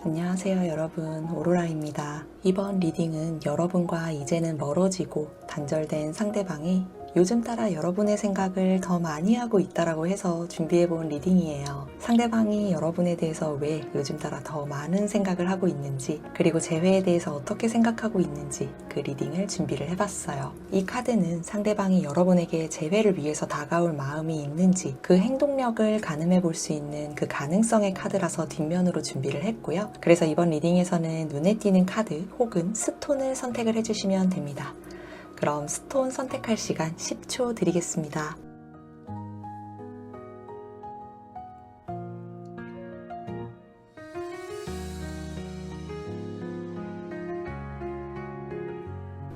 안녕하세요 여러분, 오로라입니다. 이번 리딩은 여러분과 이제는 멀어지고 단절된 상대방이 요즘 따라 여러분의 생각을 더 많이 하고 있다라고 해서 준비해본 리딩이에요. 상대방이 여러분에 대해서 왜 요즘 따라 더 많은 생각을 하고 있는지, 그리고 재회에 대해서 어떻게 생각하고 있는지 그 리딩을 준비를 해봤어요. 이 카드는 상대방이 여러분에게 재회를 위해서 다가올 마음이 있는지 그 행동력을 가늠해 볼 수 있는 그 가능성의 카드라서 뒷면으로 준비를 했고요. 그래서 이번 리딩에서는 눈에 띄는 카드 혹은 스톤을 선택을 해주시면 됩니다. 그럼 스톤 선택할 시간 10초 드리겠습니다.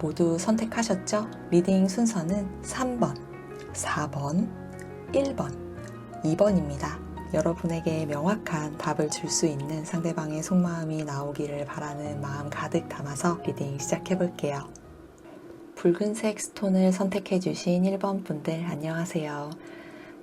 모두 선택하셨죠? 리딩 순서는 3번, 4번, 1번, 2번입니다. 여러분에게 명확한 답을 줄 수 있는 상대방의 속마음이 나오기를 바라는 마음 가득 담아서 리딩 시작해 볼게요. 붉은색 스톤을 선택해주신 1번 분들 안녕하세요.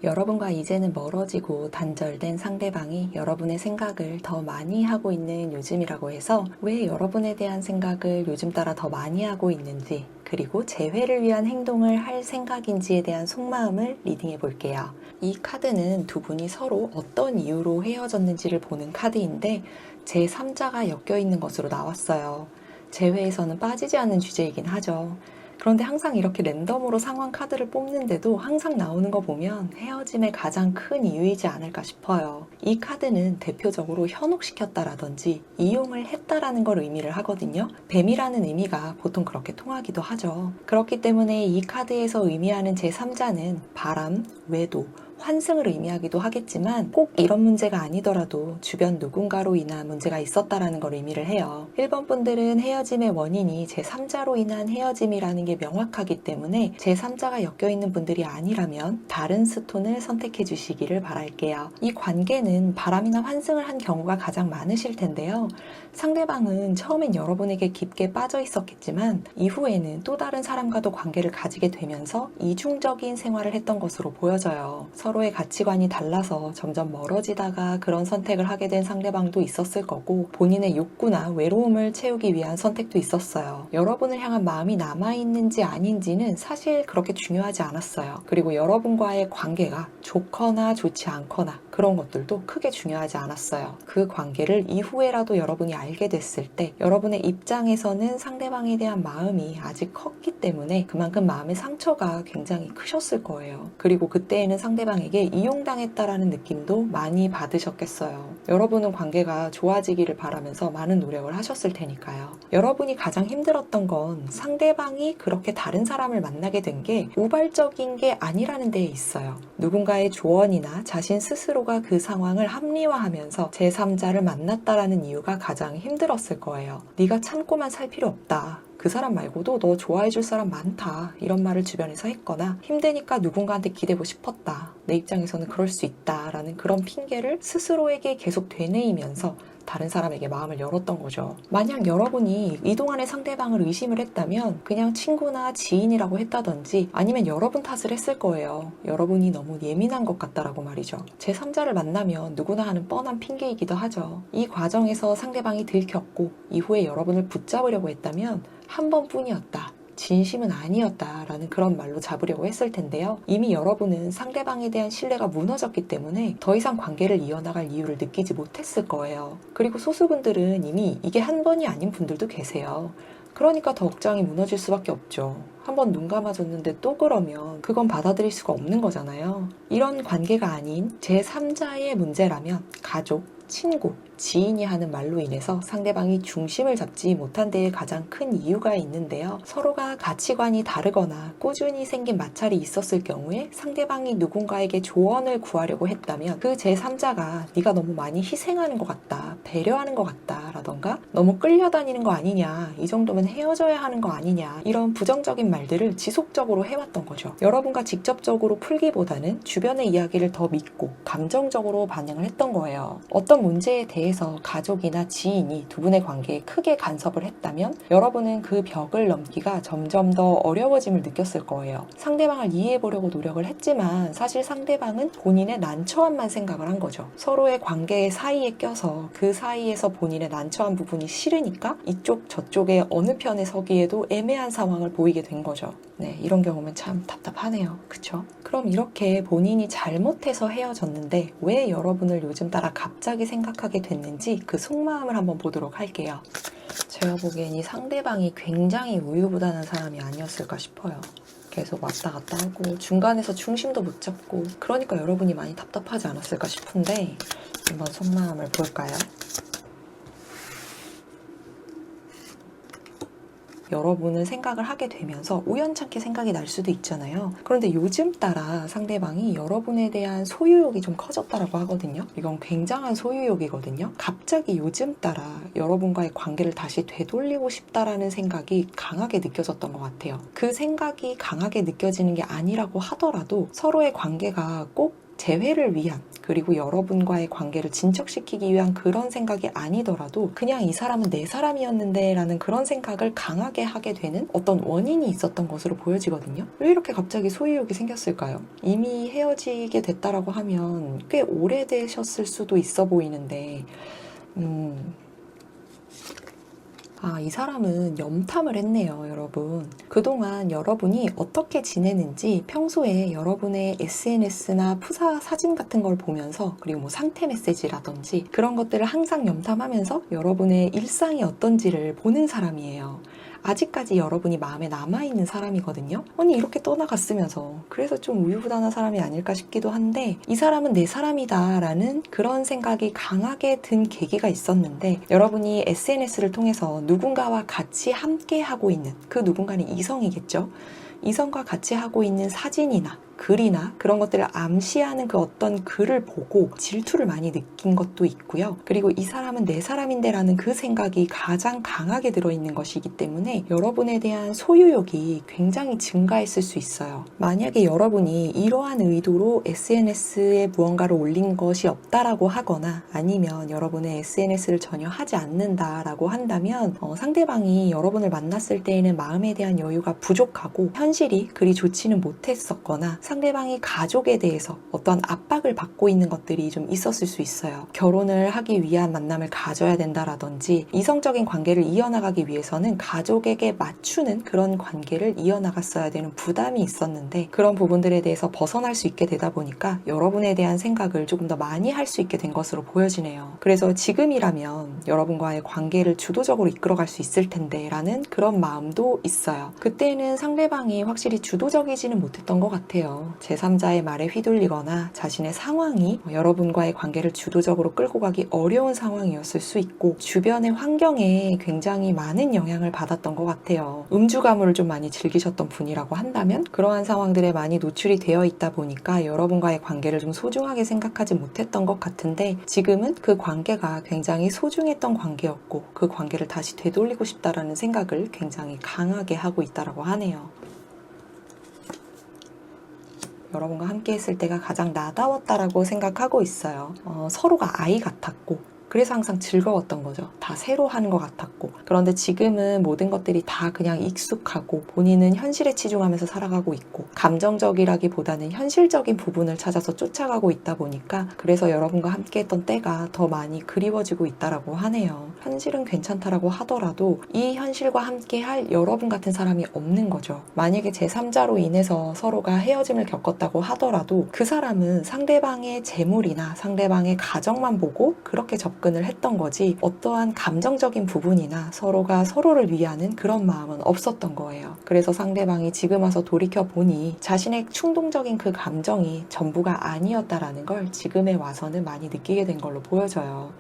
여러분과 이제는 멀어지고 단절된 상대방이 여러분의 생각을 더 많이 하고 있는 요즘이라고 해서 왜 여러분에 대한 생각을 요즘 따라 더 많이 하고 있는지, 그리고 재회를 위한 행동을 할 생각인지에 대한 속마음을 리딩해 볼게요. 이 카드는 두 분이 서로 어떤 이유로 헤어졌는지를 보는 카드인데 제3자가 엮여 있는 것으로 나왔어요. 재회에서는 빠지지 않는 주제이긴 하죠. 그런데 항상 이렇게 랜덤으로 상황 카드를 뽑는데도 항상 나오는 거 보면 헤어짐의 가장 큰 이유이지 않을까 싶어요. 이 카드는 대표적으로 현혹시켰다라든지 이용을 했다라는 걸 의미를 하거든요. 뱀이라는 의미가 보통 그렇게 통하기도 하죠. 그렇기 때문에 이 카드에서 의미하는 제3자는 바람, 외도, 환승을 의미하기도 하겠지만 꼭 이런 문제가 아니더라도 주변 누군가로 인한 문제가 있었다라는 걸 의미를 해요. 1번 분들은 헤어짐의 원인이 제3자로 인한 헤어짐이라는 게 명확하기 때문에 제3자가 엮여있는 분들이 아니라면 다른 스톤을 선택해 주시기를 바랄게요. 이 관계는 바람이나 환승을 한 경우가 가장 많으실 텐데요. 상대방은 처음엔 여러분에게 깊게 빠져 있었겠지만 이후에는 또 다른 사람과도 관계를 가지게 되면서 이중적인 생활을 했던 것으로 보여져요. 서로의 가치관이 달라서 점점 멀어지다가 그런 선택을 하게 된 상대방도 있었을 거고, 본인의 욕구나 외로움을 채우기 위한 선택도 있었어요. 여러분을 향한 마음이 남아있는지 아닌지는 사실 그렇게 중요하지 않았어요. 그리고 여러분과의 관계가 좋거나 좋지 않거나 그런 것들도 크게 중요하지 않았어요. 그 관계를 이후에라도 여러분이 알게 됐을 때 여러분의 입장에서는 상대방에 대한 마음이 아직 컸기 때문에 그만큼 마음의 상처가 굉장히 크셨을 거예요. 그리고 그때에는 상대방에게 이용당했다라는 느낌도 많이 받으셨겠어요. 여러분은 관계가 좋아지기를 바라면서 많은 노력을 하셨을 테니까요. 여러분이 가장 힘들었던 건 상대방이 그렇게 다른 사람을 만나게 된 게 우발적인 게 아니라는 데에 있어요. 누군가의 조언이나 자신 스스로가 그 상황을 합리화하면서 제3자를 만났다라는 이유가 가장 힘들었을 거예요. 네가 참고만 살 필요 없다. 그 사람 말고도 너 좋아해줄 사람 많다. 이런 말을 주변에서 했거나 힘드니까 누군가한테 기대고 싶었다. 내 입장에서는 그럴 수 있다. 라는 그런 핑계를 스스로에게 계속 되뇌이면서 다른 사람에게 마음을 열었던 거죠. 만약 여러분이 이동안의 상대방을 의심을 했다면 그냥 친구나 지인이라고 했다든지 아니면 여러분 탓을 했을 거예요. 여러분이 너무 예민한 것 같다라고 말이죠. 제3자를 만나면 누구나 하는 뻔한 핑계이기도 하죠. 이 과정에서 상대방이 들켰고 이후에 여러분을 붙잡으려고 했다면 한 번뿐이었다. 진심은 아니었다라는 그런 말로 잡으려고 했을 텐데요. 이미 여러분은 상대방에 대한 신뢰가 무너졌기 때문에 더 이상 관계를 이어나갈 이유를 느끼지 못했을 거예요. 그리고 소수분들은 이미 이게 한 번이 아닌 분들도 계세요. 그러니까 더 억장이 무너질 수밖에 없죠. 한번 눈 감아줬는데 또 그러면 그건 받아들일 수가 없는 거잖아요. 이런 관계가 아닌 제3자의 문제라면 가족, 친구, 지인이 하는 말로 인해서 상대방이 중심을 잡지 못한 데에 가장 큰 이유가 있는데요. 서로가 가치관이 다르거나 꾸준히 생긴 마찰이 있었을 경우에 상대방이 누군가에게 조언을 구하려고 했다면 그 제3자가 네가 너무 많이 희생하는 것 같다, 배려하는 것 같다 라던가 너무 끌려다니는 거 아니냐, 이 정도면 헤어져야 하는 거 아니냐, 이런 부정적인 말들을 지속적으로 해왔던 거죠. 여러분과 직접적으로 풀기보다는 주변의 이야기를 더 믿고 감정적으로 반응을 했던 거예요. 어떤 문제에 대해서 가족이나 지인이 두 분의 관계에 크게 간섭을 했다면 여러분은 그 벽을 넘기가 점점 더 어려워짐을 느꼈을 거예요. 상대방을 이해해보려고 노력을 했지만 사실 상대방은 본인의 난처함만 생각을 한 거죠. 서로의 관계 사이에 껴서 그 그 사이에서 본인의 난처한 부분이 싫으니까 이쪽 저쪽에 어느 편에 서기에도 애매한 상황을 보이게 된 거죠. 네, 이런 경우면 참 답답하네요. 그쵸? 그럼 이렇게 본인이 잘못해서 헤어졌는데 왜 여러분을 요즘 따라 갑자기 생각하게 됐는지 그 속마음을 한번 보도록 할게요. 제가 보기엔 이 상대방이 굉장히 우유부단한 사람이 아니었을까 싶어요. 계속 왔다 갔다 하고 중간에서 중심도 못 잡고 그러니까 여러분이 많이 답답하지 않았을까 싶은데 한번 속마음을 볼까요? 여러분은 생각을 하게 되면서 우연찮게 생각이 날 수도 있잖아요. 그런데 요즘 따라 상대방이 여러분에 대한 소유욕이 좀 커졌다라고 하거든요. 이건 굉장한 소유욕이거든요. 갑자기 요즘 따라 여러분과의 관계를 다시 되돌리고 싶다라는 생각이 강하게 느껴졌던 것 같아요. 그 생각이 강하게 느껴지는 게 아니라고 하더라도 서로의 관계가 꼭 재회를 위한 그리고 여러분과의 관계를 진척시키기 위한 그런 생각이 아니더라도 그냥 이 사람은 내 사람이었는데 라는 그런 생각을 강하게 하게 되는 어떤 원인이 있었던 것으로 보여지거든요. 왜 이렇게 갑자기 소유욕이 생겼을까요? 이미 헤어지게 됐다라고 하면 꽤 오래되셨을 수도 있어 보이는데 이 사람은 염탐을 했네요, 여러분. 그동안 여러분이 어떻게 지내는지 평소에 여러분의 SNS나 푸사 사진 같은 걸 보면서 그리고 뭐 상태 메시지라든지 그런 것들을 항상 염탐하면서 여러분의 일상이 어떤지를 보는 사람이에요. 아직까지 여러분이 마음에 남아있는 사람이거든요. 아니 이렇게 떠나갔으면서 그래서 좀 우유부단한 사람이 아닐까 싶기도 한데 이 사람은 내 사람이다 라는 그런 생각이 강하게 든 계기가 있었는데 여러분이 SNS를 통해서 누군가와 같이 함께 하고 있는 그 누군가는 이성이겠죠. 이성과 같이 하고 있는 사진이나 글이나 그런 것들을 암시하는 그 어떤 글을 보고 질투를 많이 느낀 것도 있고요. 그리고 이 사람은 내 사람인데 라는 그 생각이 가장 강하게 들어있는 것이기 때문에 여러분에 대한 소유욕이 굉장히 증가했을 수 있어요. 만약에 여러분이 이러한 의도로 SNS에 무언가를 올린 것이 없다라고 하거나 아니면 여러분의 SNS를 전혀 하지 않는다라고 한다면 상대방이 여러분을 만났을 때에는 마음에 대한 여유가 부족하고 현실이 그리 좋지는 못했었거나 상대방이 가족에 대해서 어떤 압박을 받고 있는 것들이 좀 있었을 수 있어요. 결혼을 하기 위한 만남을 가져야 된다라든지 이성적인 관계를 이어나가기 위해서는 가족에게 맞추는 그런 관계를 이어나갔어야 되는 부담이 있었는데 그런 부분들에 대해서 벗어날 수 있게 되다 보니까 여러분에 대한 생각을 조금 더 많이 할 수 있게 된 것으로 보여지네요. 그래서 지금이라면 여러분과의 관계를 주도적으로 이끌어갈 수 있을 텐데 라는 그런 마음도 있어요. 그때는 상대방이 확실히 주도적이지는 못했던 것 같아요. 제3자의 말에 휘둘리거나 자신의 상황이 여러분과의 관계를 주도적으로 끌고 가기 어려운 상황이었을 수 있고 주변의 환경에 굉장히 많은 영향을 받았던 것 같아요. 음주 가물을 좀 많이 즐기셨던 분이라고 한다면 그러한 상황들에 많이 노출이 되어 있다 보니까 여러분과의 관계를 좀 소중하게 생각하지 못했던 것 같은데 지금은 그 관계가 굉장히 소중했던 관계였고 그 관계를 다시 되돌리고 싶다라는 생각을 굉장히 강하게 하고 있다고 하네요. 여러분과 함께 했을 때가 가장 나다웠다라고 생각하고 있어요. 서로가 아이 같았고 그래서 항상 즐거웠던 거죠. 다 새로 하는 것 같았고 그런데 지금은 모든 것들이 다 그냥 익숙하고 본인은 현실에 치중하면서 살아가고 있고 감정적이라기보다는 현실적인 부분을 찾아서 쫓아가고 있다 보니까 그래서 여러분과 함께 했던 때가 더 많이 그리워지고 있다라고 하네요. 현실은 괜찮다라고 하더라도 이 현실과 함께 할 여러분 같은 사람이 없는 거죠. 만약에 제3자로 인해서 서로가 헤어짐을 겪었다고 하더라도 그 사람은 상대방의 재물이나 상대방의 가정만 보고 그렇게 접근을 했던 거지 어떠한 감정적인 부분이나 서로가 서로를 위하는 그런 마음은 없었던 거예요. 그래서 상대방이 지금 와서 돌이켜보니 자신의 충동적인 그 감정이 전부가 아니었다라는 걸 지금에 와서는 많이 느끼게 된 걸로 보여져요.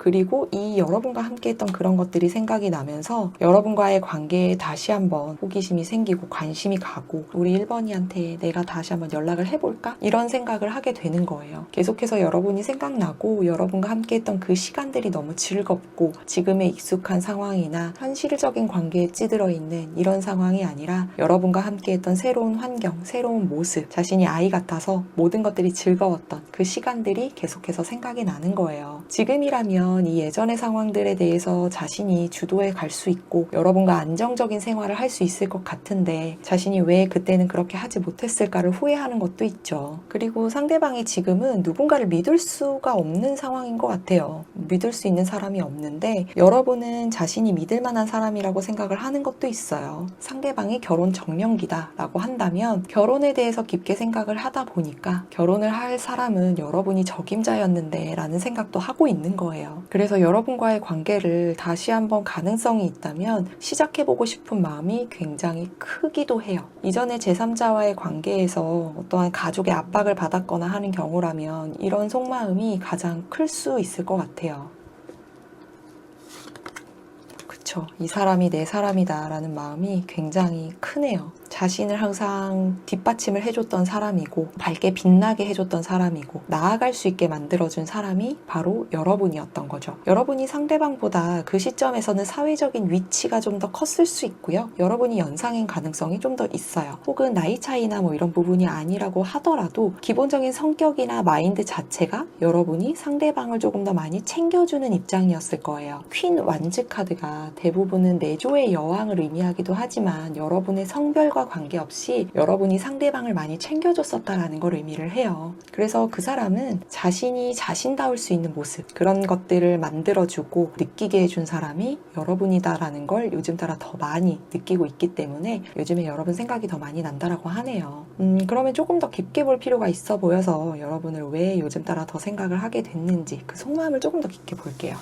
그리고 이 여러분과 함께 했던 그런 것들이 생각이 나면서 여러분과의 관계에 다시 한번 호기심이 생기고 관심이 가고 우리 1번이한테 내가 다시 한번 연락을 해볼까? 이런 생각을 하게 되는 거예요. 계속해서 여러분이 생각나고 여러분과 함께 했던 그 시간들이 너무 즐겁고 지금의 익숙한 상황이나 현실적인 관계에 찌들어 있는 이런 상황이 아니라 여러분과 함께 했던 새로운 환경, 새로운 모습, 자신이 아이 같아서 모든 것들이 즐거웠던 그 시간들이 계속해서 생각이 나는 거예요. 지금이라면 되면 이 예전의 상황들에 대해서 자신이 주도해 갈 수 있고 여러분과 안정적인 생활을 할 수 있을 것 같은데 자신이 왜 그때는 그렇게 하지 못했을까를 후회하는 것도 있죠. 그리고 상대방이 지금은 누군가를 믿을 수가 없는 상황인 것 같아요. 믿을 수 있는 사람이 없는데 여러분은 자신이 믿을 만한 사람이라고 생각을 하는 것도 있어요. 상대방이 결혼 정년기다 라고 한다면 결혼에 대해서 깊게 생각을 하다 보니까 결혼을 할 사람은 여러분이 적임자였는데 라는 생각도 하고 있는 거예요. 그래서 여러분과의 관계를 다시 한번 가능성이 있다면 시작해보고 싶은 마음이 굉장히 크기도 해요. 이전에 제3자와의 관계에서 어떠한 가족의 압박을 받았거나 하는 경우라면 이런 속마음이 가장 클 수 있을 것 같아요. 그쵸. 이 사람이 내 사람이다 라는 마음이 굉장히 크네요. 자신을 항상 뒷받침을 해줬던 사람이고 밝게 빛나게 해줬던 사람이고 나아갈 수 있게 만들어준 사람이 바로 여러분이었던 거죠. 여러분이 상대방보다 그 시점에서는 사회적인 위치가 좀 더 컸을 수 있고요. 여러분이 연상인 가능성이 좀 더 있어요. 혹은 나이 차이나 뭐 이런 부분이 아니라고 하더라도 기본적인 성격이나 마인드 자체가 여러분이 상대방을 조금 더 많이 챙겨주는 입장이었을 거예요. 퀸 완즈 카드가 대부분은 내조의 여왕을 의미하기도 하지만 여러분의 성별과 관계없이 여러분이 상대방을 많이 챙겨줬었다라는 걸 의미를 해요. 그래서 그 사람은 자신이 자신다울 수 있는 모습, 그런 것들을 만들어주고 느끼게 해준 사람이 여러분이다라는 걸 요즘 따라 더 많이 느끼고 있기 때문에 요즘에 여러분 생각이 더 많이 난다라고 하네요. 그러면 조금 더 깊게 볼 필요가 있어 보여서 여러분을 왜 요즘 따라 더 생각을 하게 됐는지 그 속마음을 조금 더 깊게 볼게요.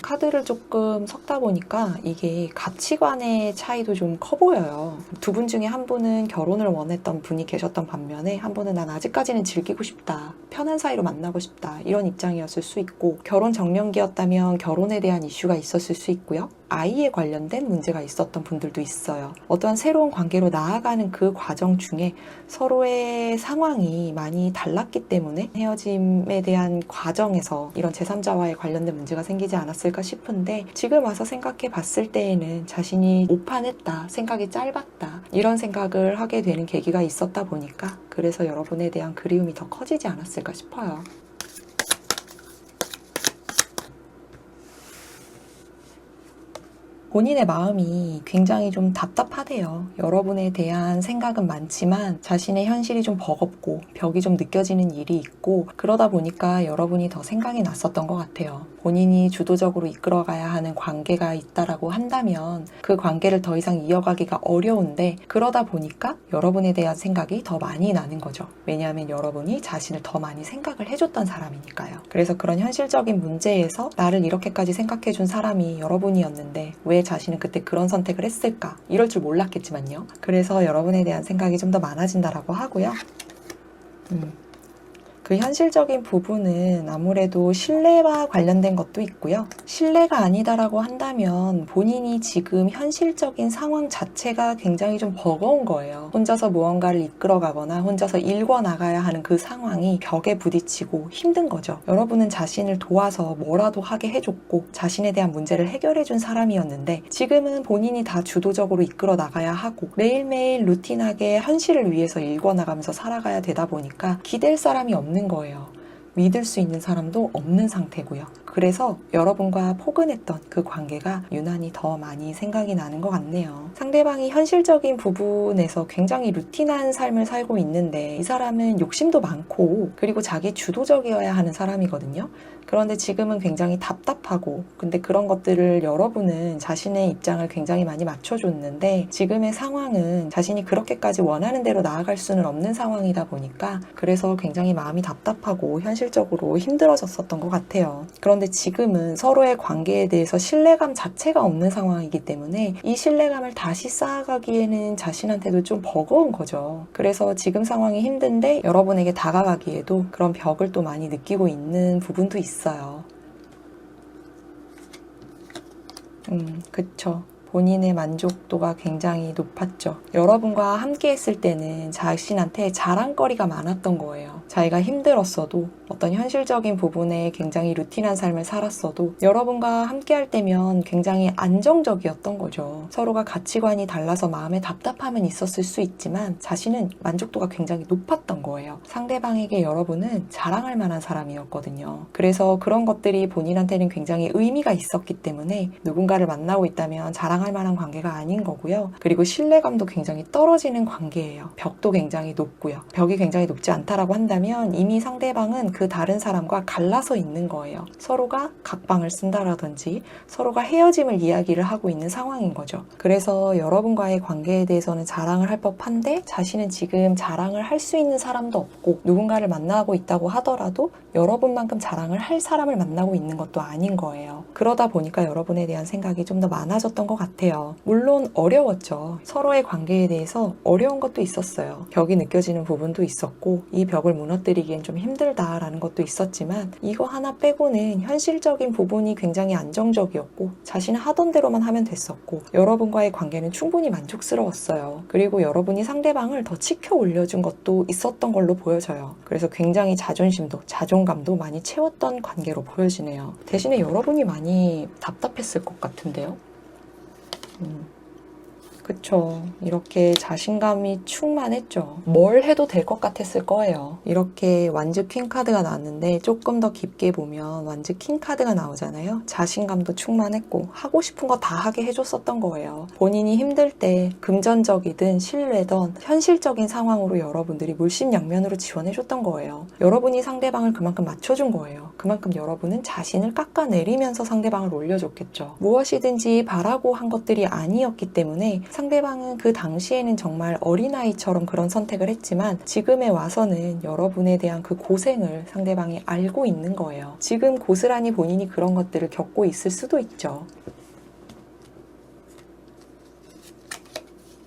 카드를 조금 섞다 보니까 이게 가치관의 차이도 좀 커 보여요. 두 분 중에 한 분은 결혼을 원했던 분이 계셨던 반면에 한 분은 난 아직까지는 즐기고 싶다, 편한 사이로 만나고 싶다 이런 입장이었을 수 있고, 결혼 정년기였다면 결혼에 대한 이슈가 있었을 수 있고요. 아이에 관련된 문제가 있었던 분들도 있어요. 어떠한 새로운 관계로 나아가는 그 과정 중에 서로의 상황이 많이 달랐기 때문에 헤어짐에 대한 과정에서 이런 제3자와의 관련된 문제가 생기지 않았을까 싶은데, 지금 와서 생각해 봤을 때에는 자신이 오판했다, 생각이 짧았다 이런 생각을 하게 되는 계기가 있었다 보니까 그래서 여러분에 대한 그리움이 더 커지지 않았을까 싶어요. 본인의 마음이 굉장히 좀 답답하대요. 여러분에 대한 생각은 많지만 자신의 현실이 좀 버겁고 벽이 좀 느껴지는 일이 있고, 그러다 보니까 여러분이 더 생각이 났었던 것 같아요. 본인이 주도적으로 이끌어가야 하는 관계가 있다라고 한다면 그 관계를 더 이상 이어가기가 어려운데, 그러다 보니까 여러분에 대한 생각이 더 많이 나는 거죠. 왜냐하면 여러분이 자신을 더 많이 생각을 해줬던 사람이니까요. 그래서 그런 현실적인 문제에서 나를 이렇게까지 생각해준 사람이 여러분이었는데 왜 자신은 그때 그런 선택을 했을까? 이럴 줄 몰랐겠지만요. 그래서 여러분에 대한 생각이 좀 더 많아진다라고 하고요. 그 현실적인 부분은 아무래도 신뢰와 관련된 것도 있고요. 신뢰가 아니다라고 한다면 본인이 지금 현실적인 상황 자체가 굉장히 좀 버거운 거예요. 혼자서 무언가를 이끌어가거나 혼자서 일궈 나가야 하는 그 상황이 벽에 부딪히고 힘든 거죠. 여러분은 자신을 도와서 뭐라도 하게 해줬고 자신에 대한 문제를 해결해준 사람이었는데, 지금은 본인이 다 주도적으로 이끌어 나가야 하고 매일매일 루틴하게 현실을 위해서 일궈 나가면서 살아가야 되다 보니까 기댈 사람이 없는 거예요. 믿을 수 있는 사람도 없는 상태고요. 그래서 여러분과 포근했던 그 관계가 유난히 더 많이 생각이 나는 것 같네요. 상대방이 현실적인 부분에서 굉장히 루틴한 삶을 살고 있는데 이 사람은 욕심도 많고 그리고 자기 주도적이어야 하는 사람이거든요. 그런데 지금은 굉장히 답답하고, 근데 그런 것들을 여러분은 자신의 입장을 굉장히 많이 맞춰줬는데 지금의 상황은 자신이 그렇게까지 원하는 대로 나아갈 수는 없는 상황이다 보니까 그래서 굉장히 마음이 답답하고 현실적으로 힘들어졌었던 것 같아요. 그런데 지금은 서로의 관계에 대해서 신뢰감 자체가 없는 상황이기 때문에 이 신뢰감을 다시 쌓아가기에는 자신한테도 좀 버거운 거죠. 그래서 지금 상황이 힘든데 여러분에게 다가가기에도 그런 벽을 또 많이 느끼고 있는 부분도 있어요. 그쵸. 본인의 만족도가 굉장히 높았죠. 여러분과 함께 했을 때는 자신한테 자랑거리가 많았던 거예요. 자기가 힘들었어도 어떤 현실적인 부분에 굉장히 루틴한 삶을 살았어도 여러분과 함께 할 때면 굉장히 안정적이었던 거죠. 서로가 가치관이 달라서 마음에 답답함은 있었을 수 있지만 자신은 만족도가 굉장히 높았던 거예요. 상대방에게 여러분은 자랑할 만한 사람이었거든요. 그래서 그런 것들이 본인한테는 굉장히 의미가 있었기 때문에 누군가를 만나고 있다면 자랑할 만한 관계가 아닌 거고요. 그리고 신뢰감도 굉장히 떨어지는 관계예요. 벽도 굉장히 높고요. 벽이 굉장히 높지 않다라고 한다면 이미 상대방은 그 다른 사람과 갈라서 있는 거예요. 서로가 각방을 쓴다라든지 서로가 헤어짐을 이야기를 하고 있는 상황인 거죠. 그래서 여러분과의 관계에 대해서는 자랑을 할 법한데 자신은 지금 자랑을 할 수 있는 사람도 없고 누군가를 만나고 있다고 하더라도 여러분만큼 자랑을 할 사람을 만나고 있는 것도 아닌 거예요. 그러다 보니까 여러분에 대한 생각이 좀 더 많아졌던 것 같아요. 물론 어려웠죠. 서로의 관계에 대해서 어려운 것도 있었어요. 벽이 느껴지는 부분도 있었고 이 벽을 무너뜨리기엔 좀 힘들다라는 것도 있었지만 이거 하나 빼고는 현실적인 부분이 굉장히 안정적이었고 자신은 하던 대로만 하면 됐었고 여러분과의 관계는 충분히 만족스러웠어요. 그리고 여러분이 상대방을 더 치켜 올려준 것도 있었던 걸로 보여져요. 그래서 굉장히 자존심도 자존감도 많이 채웠던 관계로 보여지네요. 대신에 여러분이 많이 답답했을 것 같은데요. 그쵸. 이렇게 자신감이 충만했죠. 뭘 해도 될 것 같았을 거예요. 이렇게 완즈 퀸 카드가 나왔는데 조금 더 깊게 보면 완즈 킹 카드가 나오잖아요. 자신감도 충만했고 하고 싶은 거 다 하게 해줬었던 거예요. 본인이 힘들 때 금전적이든 신뢰든 현실적인 상황으로 여러분들이 물심양면으로 지원해줬던 거예요. 여러분이 상대방을 그만큼 맞춰준 거예요. 그만큼 여러분은 자신을 깎아내리면서 상대방을 올려줬겠죠. 무엇이든지 바라고 한 것들이 아니었기 때문에 상대방은 그 당시에는 정말 어린아이처럼 그런 선택을 했지만 지금에 와서는 여러분에 대한 그 고생을 상대방이 알고 있는 거예요. 지금 고스란히 본인이 그런 것들을 겪고 있을 수도 있죠.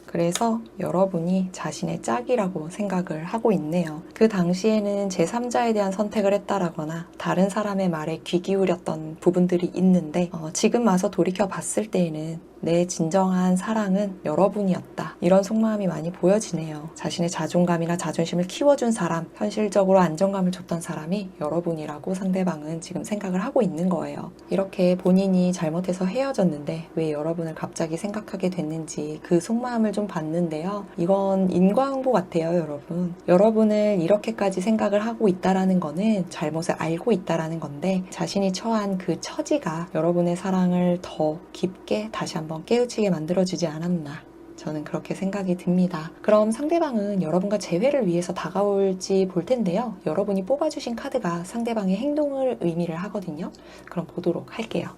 그래서 여러분이 자신의 짝이라고 생각을 하고 있네요. 그 당시에는 제3자에 대한 선택을 했다라거나 다른 사람의 말에 귀 기울였던 부분들이 있는데 지금 와서 돌이켜 봤을 때에는 내 진정한 사랑은 여러분이었다. 이런 속마음이 많이 보여지네요. 자신의 자존감이나 자존심을 키워준 사람, 현실적으로 안정감을 줬던 사람이 여러분이라고 상대방은 지금 생각을 하고 있는 거예요. 이렇게 본인이 잘못해서 헤어졌는데 왜 여러분을 갑자기 생각하게 됐는지 그 속마음을 좀 봤는데요. 이건 인과응보 같아요, 여러분. 여러분을 이렇게까지 생각을 하고 있다라는 거는 잘못을 알고 있다라는 건데 자신이 처한 그 처지가 여러분의 사랑을 더 깊게 다시 한번 깨우치게 만들어주지 않았나. 저는 그렇게 생각이 듭니다. 그럼 상대방은 여러분과 재회를 위해서 다가올지 볼 텐데요. 여러분이 뽑아주신 카드가 상대방의 행동을 의미를 하거든요. 그럼 보도록 할게요.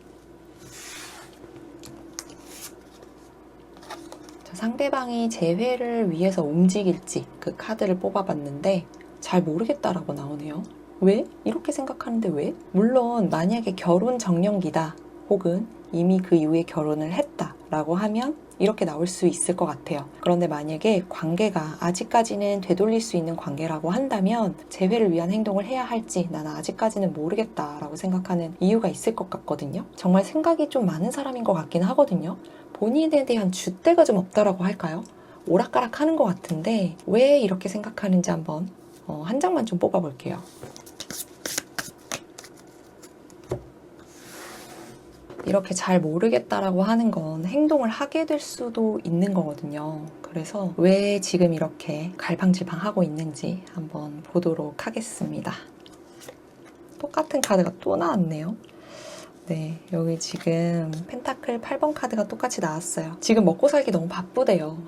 상대방이 재회를 위해서 움직일지 그 카드를 뽑아봤는데 잘 모르겠다라고 나오네요. 왜? 이렇게 생각하는데 왜? 물론 만약에 결혼 정년기다 혹은 이미 그 이후에 결혼을 했다라고 하면 이렇게 나올 수 있을 것 같아요. 그런데 만약에 관계가 아직까지는 되돌릴 수 있는 관계라고 한다면 재회를 위한 행동을 해야 할지 나는 아직까지는 모르겠다라고 생각하는 이유가 있을 것 같거든요. 정말 생각이 좀 많은 사람인 것 같긴 하거든요. 본인에 대한 줏대가 좀 없다라고 할까요? 오락가락 하는 것 같은데 왜 이렇게 생각하는지 한번 한 장만 좀 뽑아볼게요. 이렇게 잘 모르겠다라고 하는 건 행동을 하게 될 수도 있는 거거든요. 그래서 왜 지금 이렇게 갈팡질팡하고 있는지 한번 보도록 하겠습니다. 똑같은 카드가 또 나왔네요. 네, 여기 지금 펜타클 8번 카드가 똑같이 나왔어요. 지금 먹고 살기 너무 바쁘대요.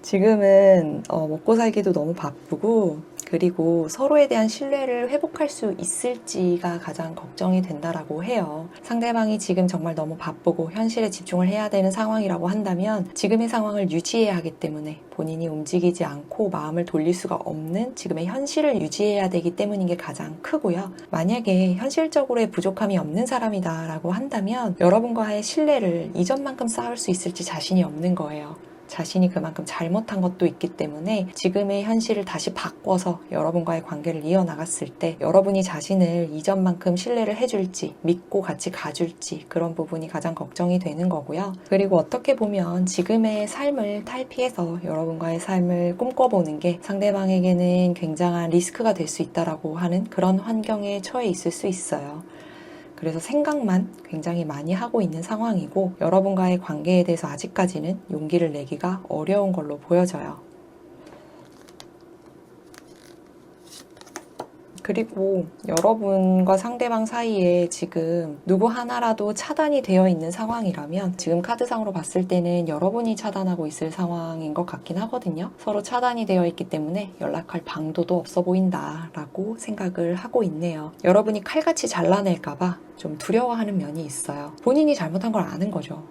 지금은 먹고 살기도 너무 바쁘고 그리고 서로에 대한 신뢰를 회복할 수 있을지가 가장 걱정이 된다라고 해요. 상대방이 지금 정말 너무 바쁘고 현실에 집중을 해야 되는 상황이라고 한다면 지금의 상황을 유지해야 하기 때문에 본인이 움직이지 않고 마음을 돌릴 수가 없는 지금의 현실을 유지해야 되기 때문인 게 가장 크고요. 만약에 현실적으로의 부족함이 없는 사람이다라고 한다면 여러분과의 신뢰를 이전만큼 쌓을 수 있을지 자신이 없는 거예요. 자신이 그만큼 잘못한 것도 있기 때문에 지금의 현실을 다시 바꿔서 여러분과의 관계를 이어나갔을 때 여러분이 자신을 이전만큼 신뢰를 해줄지 믿고 같이 가줄지 그런 부분이 가장 걱정이 되는 거고요. 그리고 어떻게 보면 지금의 삶을 탈피해서 여러분과의 삶을 꿈꿔보는 게 상대방에게는 굉장한 리스크가 될 수 있다라고 하는 그런 환경에 처해 있을 수 있어요. 그래서 생각만 굉장히 많이 하고 있는 상황이고 여러분과의 관계에 대해서 아직까지는 용기를 내기가 어려운 걸로 보여져요. 그리고 여러분과 상대방 사이에 지금 누구 하나라도 차단이 되어 있는 상황이라면 지금 카드상으로 봤을 때는 여러분이 차단하고 있을 상황인 것 같긴 하거든요. 서로 차단이 되어 있기 때문에 연락할 방도도 없어 보인다라고 생각을 하고 있네요. 여러분이 칼같이 잘라낼까봐 좀 두려워하는 면이 있어요. 본인이 잘못한 걸 아는 거죠.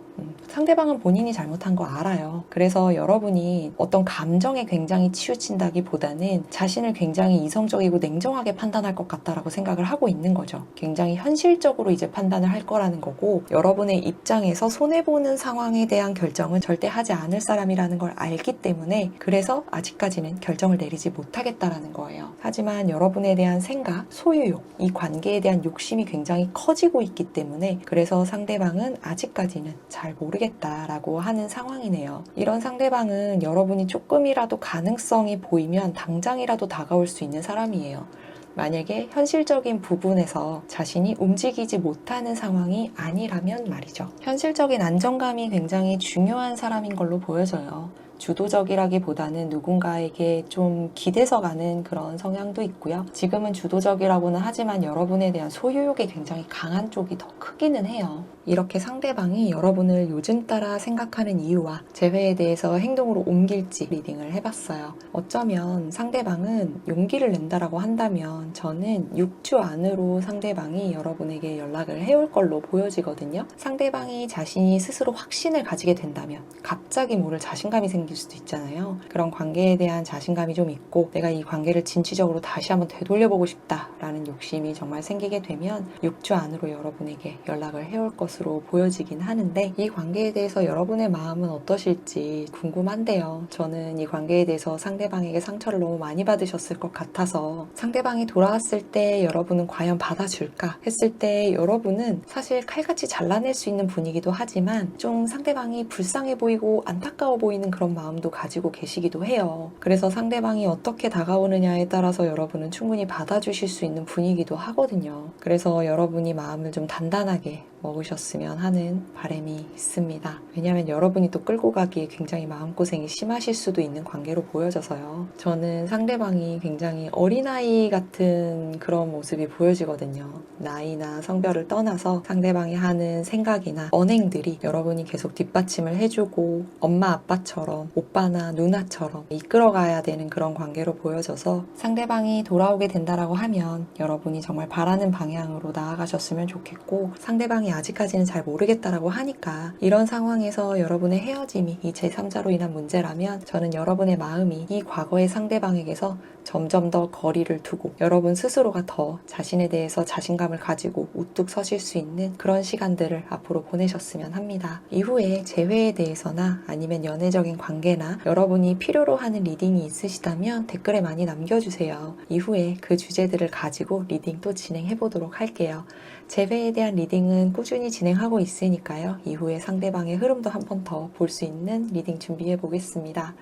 상대방은 본인이 잘못한 거 알아요. 그래서 여러분이 어떤 감정에 굉장히 치우친다기보다는 자신을 굉장히 이성적이고 냉정하게 판단할 것 같다라고 생각을 하고 있는 거죠. 굉장히 현실적으로 이제 판단을 할 거라는 거고 여러분의 입장에서 손해보는 상황에 대한 결정은 절대 하지 않을 사람이라는 걸 알기 때문에 그래서 아직까지는 결정을 내리지 못하겠다라는 거예요. 하지만 여러분에 대한 생각, 소유욕, 이 관계에 대한 욕심이 굉장히 커지고 있기 때문에 그래서 상대방은 아직까지는 잘 모르겠다라고 하는 상황이네요. 이런 상대방은 여러분이 조금이라도 가능성이 보이면 당장이라도 다가올 수 있는 사람이에요. 만약에 현실적인 부분에서 자신이 움직이지 못하는 상황이 아니라면 말이죠. 현실적인 안정감이 굉장히 중요한 사람인 걸로 보여져요. 주도적이라기보다는 누군가에게 좀 기대서 가는 그런 성향도 있고요. 지금은 주도적이라고는 하지만 여러분에 대한 소유욕이 굉장히 강한 쪽이 더 크기는 해요. 이렇게 상대방이 여러분을 요즘 따라 생각하는 이유와 재회에 대해서 행동으로 옮길지 리딩을 해봤어요. 어쩌면 상대방은 용기를 낸다라고 한다면 저는 6주 안으로 상대방이 여러분에게 연락을 해올 걸로 보여지거든요. 상대방이 자신이 스스로 확신을 가지게 된다면 갑자기 모를 자신감이 생길 수도 있잖아요. 그런 관계에 대한 자신감이 좀 있고 내가 이 관계를 진취적으로 다시 한번 되돌려보고 싶다라는 욕심이 정말 생기게 되면 6주 안으로 여러분에게 연락을 해올 것으로 보여지긴 하는데 이 관계에 대해서 여러분의 마음은 어떠실지 궁금한데요. 저는 이 관계에 대해서 상대방에게 상처를 너무 많이 받으셨을 것 같아서 상대방이 돌아왔을 때 여러분은 과연 받아줄까 했을 때 여러분은 사실 칼같이 잘라낼 수 있는 분이기도 하지만 좀 상대방이 불쌍해 보이고 안타까워 보이는 그런 마음도 가지고 계시기도 해요. 그래서 상대방이 어떻게 다가오느냐에 따라서 여러분은 충분히 받아주실 수 있는 분이기도 하거든요. 그래서 여러분이 마음을 좀 단단하게 먹으셨으면 하는 바람이 있습니다. 왜냐하면 여러분이 또 끌고 가기에 굉장히 마음고생이 심하실 수도 있는 관계로 보여져서요. 저는 상대방이 굉장히 어린아이 같은 그런 모습이 보여지거든요. 나이나 성별을 떠나서 상대방이 하는 생각이나 언행들이 여러분이 계속 뒷받침을 해주고 엄마 아빠처럼 오빠나 누나처럼 이끌어가야 되는 그런 관계로 보여져서 상대방이 돌아오게 된다라고 하면 여러분이 정말 바라는 방향으로 나아가셨으면 좋겠고 상대방이 아직까지는 잘 모르겠다라고 하니까 이런 상황에서 여러분의 헤어짐이 이 제3자로 인한 문제라면 저는 여러분의 마음이 이 과거의 상대방에게서 점점 더 거리를 두고 여러분 스스로가 더 자신에 대해서 자신감을 가지고 우뚝 서실 수 있는 그런 시간들을 앞으로 보내셨으면 합니다. 이후에 재회에 대해서나 아니면 연애적인 관계나 여러분이 필요로 하는 리딩이 있으시다면 댓글에 많이 남겨주세요. 이후에 그 주제들을 가지고 리딩 또 진행해 보도록 할게요. 재회에 대한 리딩은 꾸준히 진행하고 있으니까요. 이후에 상대방의 흐름도 한 번 더 볼 수 있는 리딩 준비해 보겠습니다.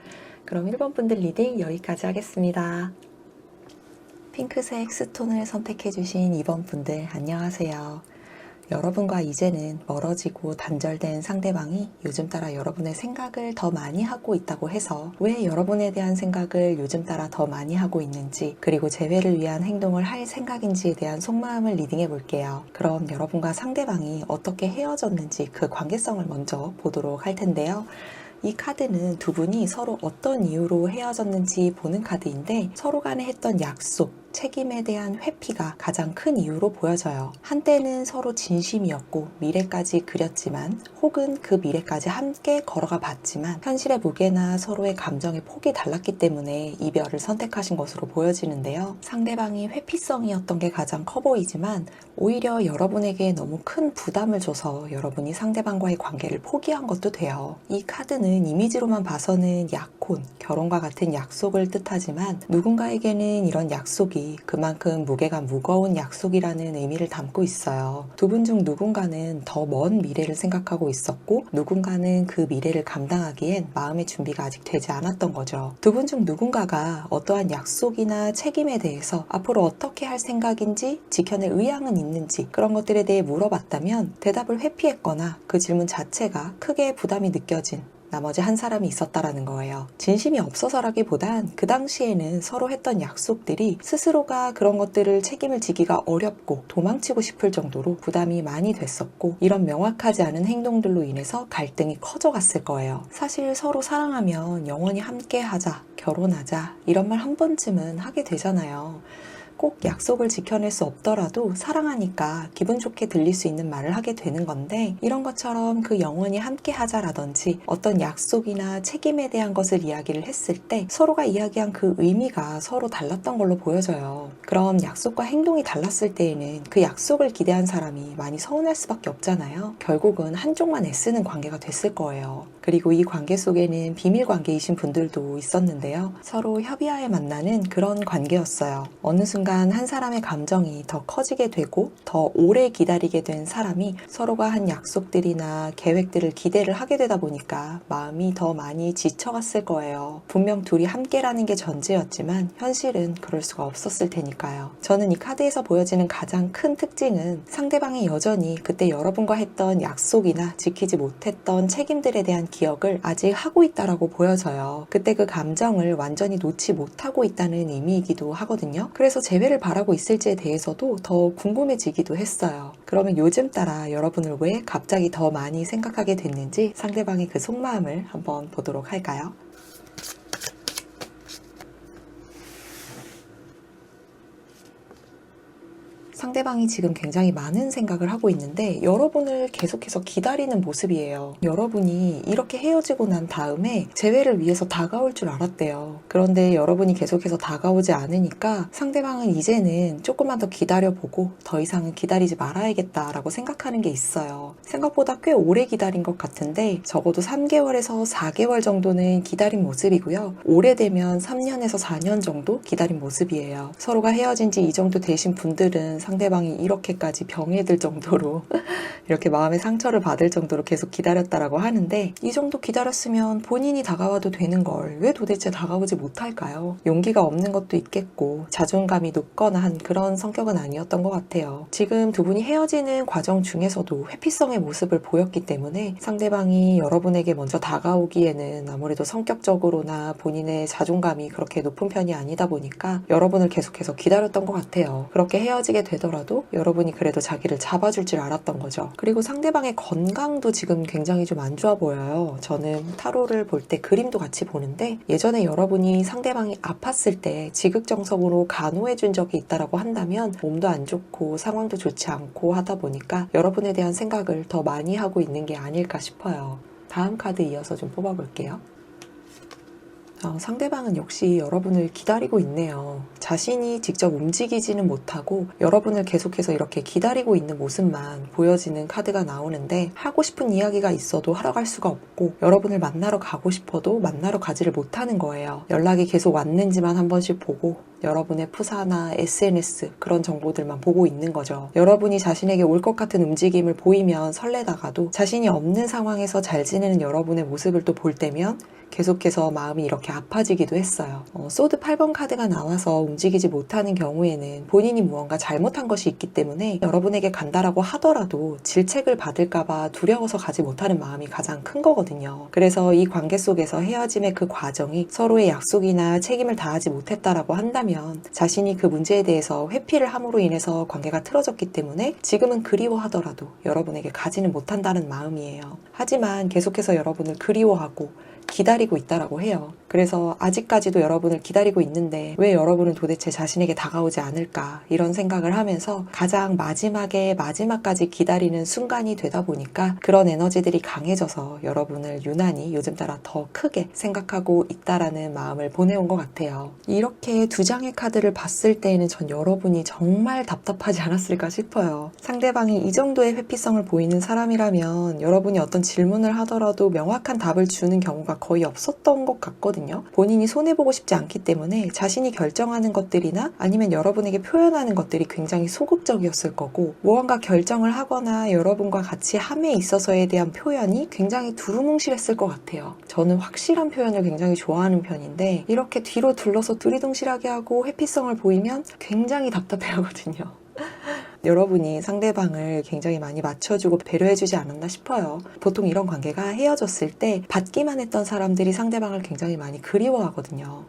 그럼 1번 분들 리딩 여기까지 하겠습니다. 핑크색 스톤을 선택해주신 2번 분들 안녕하세요. 여러분과 이제는 멀어지고 단절된 상대방이 요즘 따라 여러분의 생각을 더 많이 하고 있다고 해서 왜 여러분에 대한 생각을 요즘 따라 더 많이 하고 있는지 그리고 재회를 위한 행동을 할 생각인지에 대한 속마음을 리딩해 볼게요. 그럼 여러분과 상대방이 어떻게 헤어졌는지 그 관계성을 먼저 보도록 할 텐데요. 이 카드는 두 분이 서로 어떤 이유로 헤어졌는지 보는 카드인데 서로 간에 했던 약속 책임에 대한 회피가 가장 큰 이유로 보여져요. 한때는 서로 진심이었고 미래까지 그렸지만 혹은 그 미래까지 함께 걸어가 봤지만 현실의 무게나 서로의 감정의 폭이 달랐기 때문에 이별을 선택하신 것으로 보여지는데요. 상대방이 회피성이었던 게 가장 커 보이지만 오히려 여러분에게 너무 큰 부담을 줘서 여러분이 상대방과의 관계를 포기한 것도 돼요. 이 카드는 이미지로만 봐서는 약혼, 결혼과 같은 약속을 뜻하지만 누군가에게는 이런 약속이 그만큼 무게가 무거운 약속이라는 의미를 담고 있어요. 두 분 중 누군가는 더 먼 미래를 생각하고 있었고 누군가는 그 미래를 감당하기엔 마음의 준비가 아직 되지 않았던 거죠. 두 분 중 누군가가 어떠한 약속이나 책임에 대해서 앞으로 어떻게 할 생각인지 지켜낼 의향은 있는지 그런 것들에 대해 물어봤다면 대답을 회피했거나 그 질문 자체가 크게 부담이 느껴진 나머지 한 사람이 있었다라는 거예요. 진심이 없어서라기보단 그 당시에는 서로 했던 약속들이 스스로가 그런 것들을 책임을 지기가 어렵고 도망치고 싶을 정도로 부담이 많이 됐었고 이런 명확하지 않은 행동들로 인해서 갈등이 커져갔을 거예요. 사실 서로 사랑하면 영원히 함께 하자, 결혼하자 이런 말 한 번쯤은 하게 되잖아요. 꼭 약속을 지켜낼 수 없더라도 사랑하니까 기분 좋게 들릴 수 있는 말을 하게 되는 건데 이런 것처럼 그 영원히 함께 하자라든지 어떤 약속이나 책임에 대한 것을 이야기를 했을 때 서로가 이야기한 그 의미가 서로 달랐던 걸로 보여져요. 그럼 약속과 행동이 달랐을 때에는 그 약속을 기대한 사람이 많이 서운할 수밖에 없잖아요. 결국은 한쪽만 애쓰는 관계가 됐을 거예요. 그리고 이 관계 속에는 비밀 관계이신 분들도 있었는데요. 서로 협의하에 만나는 그런 관계였어요. 어느 순간 한 사람의 감정이 더 커지게 되고 더 오래 기다리게 된 사람이 서로가 한 약속들이나 계획들을 기대를 하게 되다 보니까 마음이 더 많이 지쳐갔을 거예요. 분명 둘이 함께라는 게 전제였지만 현실은 그럴 수가 없었을 테니까요. 저는 이 카드에서 보여지는 가장 큰 특징은 상대방이 여전히 그때 여러분과 했던 약속이나 지키지 못했던 책임들에 대한 기억을 아직 하고 있다라고 보여져요. 그때 그 감정을 완전히 놓지 못하고 있다는 의미이기도 하거든요. 그래서 재회를 바라고 있을지에 대해서도 더 궁금해지기도 했어요. 그러면 요즘 따라 여러분을 왜 갑자기 더 많이 생각하게 됐는지 상대방의 그 속마음을 한번 보도록 할까요? 상대방이 지금 굉장히 많은 생각을 하고 있는데 여러분을 계속해서 기다리는 모습이에요. 여러분이 이렇게 헤어지고 난 다음에 재회를 위해서 다가올 줄 알았대요. 그런데 여러분이 계속해서 다가오지 않으니까 상대방은 이제는 조금만 더 기다려보고 더 이상은 기다리지 말아야겠다라고 생각하는 게 있어요. 생각보다 꽤 오래 기다린 것 같은데 적어도 3개월에서 4개월 정도는 기다린 모습이고요. 오래되면 3년에서 4년 정도 기다린 모습이에요. 서로가 헤어진 지 이 정도 되신 분들은 상대방이 이렇게까지 병에 들 정도로 이렇게 마음의 상처를 받을 정도로 계속 기다렸다라고 하는데 이 정도 기다렸으면 본인이 다가와도 되는 걸 왜 도대체 다가오지 못할까요? 용기가 없는 것도 있겠고 자존감이 높거나 한 그런 성격은 아니었던 것 같아요. 지금 두 분이 헤어지는 과정 중에서도 회피성의 모습을 보였기 때문에 상대방이 여러분에게 먼저 다가오기에는 아무래도 성격적으로나 본인의 자존감이 그렇게 높은 편이 아니다 보니까 여러분을 계속해서 기다렸던 것 같아요. 그렇게 헤어지게 되더라도 여러분이 그래도 자기를 잡아줄 줄 알았던 거죠. 그리고 상대방의 건강도 지금 굉장히 좀 안 좋아 보여요. 저는 타로를 볼 때 그림도 같이 보는데 예전에 여러분이 상대방이 아팠을 때 지극정성으로 간호해 준 적이 있다라고 한다면 몸도 안 좋고 상황도 좋지 않고 하다 보니까 여러분에 대한 생각을 더 많이 하고 있는 게 아닐까 싶어요. 다음 카드 이어서 좀 뽑아볼게요. 상대방은 역시 여러분을 기다리고 있네요. 자신이 직접 움직이지는 못하고 여러분을 계속해서 이렇게 기다리고 있는 모습만 보여지는 카드가 나오는데 하고 싶은 이야기가 있어도 하러 갈 수가 없고 여러분을 만나러 가고 싶어도 만나러 가지를 못하는 거예요. 연락이 계속 왔는지만 한 번씩 보고 여러분의 푸사나 SNS 그런 정보들만 보고 있는 거죠. 여러분이 자신에게 올 것 같은 움직임을 보이면 설레다가도 자신이 없는 상황에서 잘 지내는 여러분의 모습을 또 볼 때면 계속해서 마음이 이렇게 아파지기도 했어요. 소드 8번 카드가 나와서 움직이지 못하는 경우에는 본인이 무언가 잘못한 것이 있기 때문에 여러분에게 간다라고 하더라도 질책을 받을까봐 두려워서 가지 못하는 마음이 가장 큰 거거든요. 그래서 이 관계 속에서 헤어짐의 그 과정이 서로의 약속이나 책임을 다하지 못했다라고 한다면 자신이 그 문제에 대해서 회피를 함으로 인해서 관계가 틀어졌기 때문에 지금은 그리워하더라도 여러분에게 가지는 못한다는 마음이에요. 하지만 계속해서 여러분을 그리워하고 기다리고 있다라고 해요. 그래서 아직까지도 여러분을 기다리고 있는데 왜 여러분은 도대체 자신에게 다가오지 않을까 이런 생각을 하면서 가장 마지막까지 기다리는 순간이 되다 보니까 그런 에너지들이 강해져서 여러분을 유난히 요즘 따라 더 크게 생각하고 있다라는 마음을 보내온 것 같아요. 이렇게 두 장의 카드를 봤을 때에는 전 여러분이 정말 답답하지 않았을까 싶어요. 상대방이 이 정도의 회피성을 보이는 사람이라면 여러분이 어떤 질문을 하더라도 명확한 답을 주는 경우가 거의 없었던 것 같거든요. 본인이 손해보고 싶지 않기 때문에 자신이 결정하는 것들이나 아니면 여러분에게 표현하는 것들이 굉장히 소극적이었을 거고 무언가 결정을 하거나 여러분과 같이 함에 있어서에 대한 표현이 굉장히 두루뭉실했을 것 같아요. 저는 확실한 표현을 굉장히 좋아하는 편인데 이렇게 뒤로 둘러서 두리둥실하게 하고 회피성을 보이면 굉장히 답답해하거든요. 여러분이 상대방을 굉장히 많이 맞춰주고 배려해주지 않았나 싶어요. 보통 이런 관계가 헤어졌을 때 받기만 했던 사람들이 상대방을 굉장히 많이 그리워하거든요.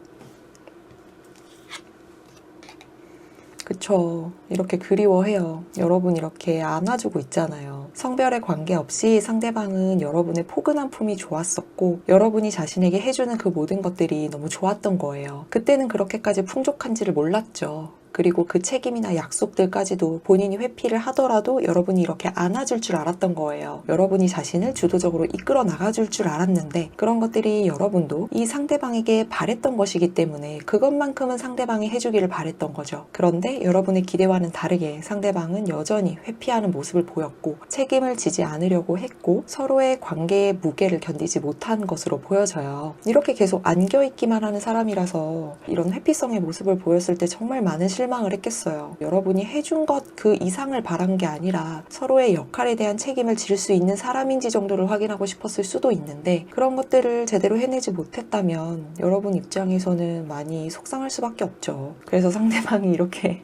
그쵸. 이렇게 그리워해요. 여러분 이렇게 안아주고 있잖아요. 성별에 관계없이 상대방은 여러분의 포근한 품이 좋았었고 여러분이 자신에게 해주는 그 모든 것들이 너무 좋았던 거예요. 그때는 그렇게까지 풍족한지를 몰랐죠. 그리고 그 책임이나 약속들까지도 본인이 회피를 하더라도 여러분이 이렇게 안아줄 줄 알았던 거예요. 여러분이 자신을 주도적으로 이끌어 나가줄 줄 알았는데 그런 것들이 여러분도 이 상대방에게 바랬던 것이기 때문에 그것만큼은 상대방이 해주기를 바랬던 거죠. 그런데 여러분의 기대와는 다르게 상대방은 여전히 회피하는 모습을 보였고 책임을 지지 않으려고 했고 서로의 관계의 무게를 견디지 못한 것으로 보여져요. 이렇게 계속 안겨있기만 하는 사람이라서 이런 회피성의 모습을 보였을 때 정말 많은 실망을 했겠어요. 여러분이 해준 것 그 이상을 바란 게 아니라 서로의 역할에 대한 책임을 질 수 있는 사람인지 정도를 확인하고 싶었을 수도 있는데 그런 것들을 제대로 해내지 못했다면 여러분 입장에서는 많이 속상할 수밖에 없죠. 그래서 상대방이 이렇게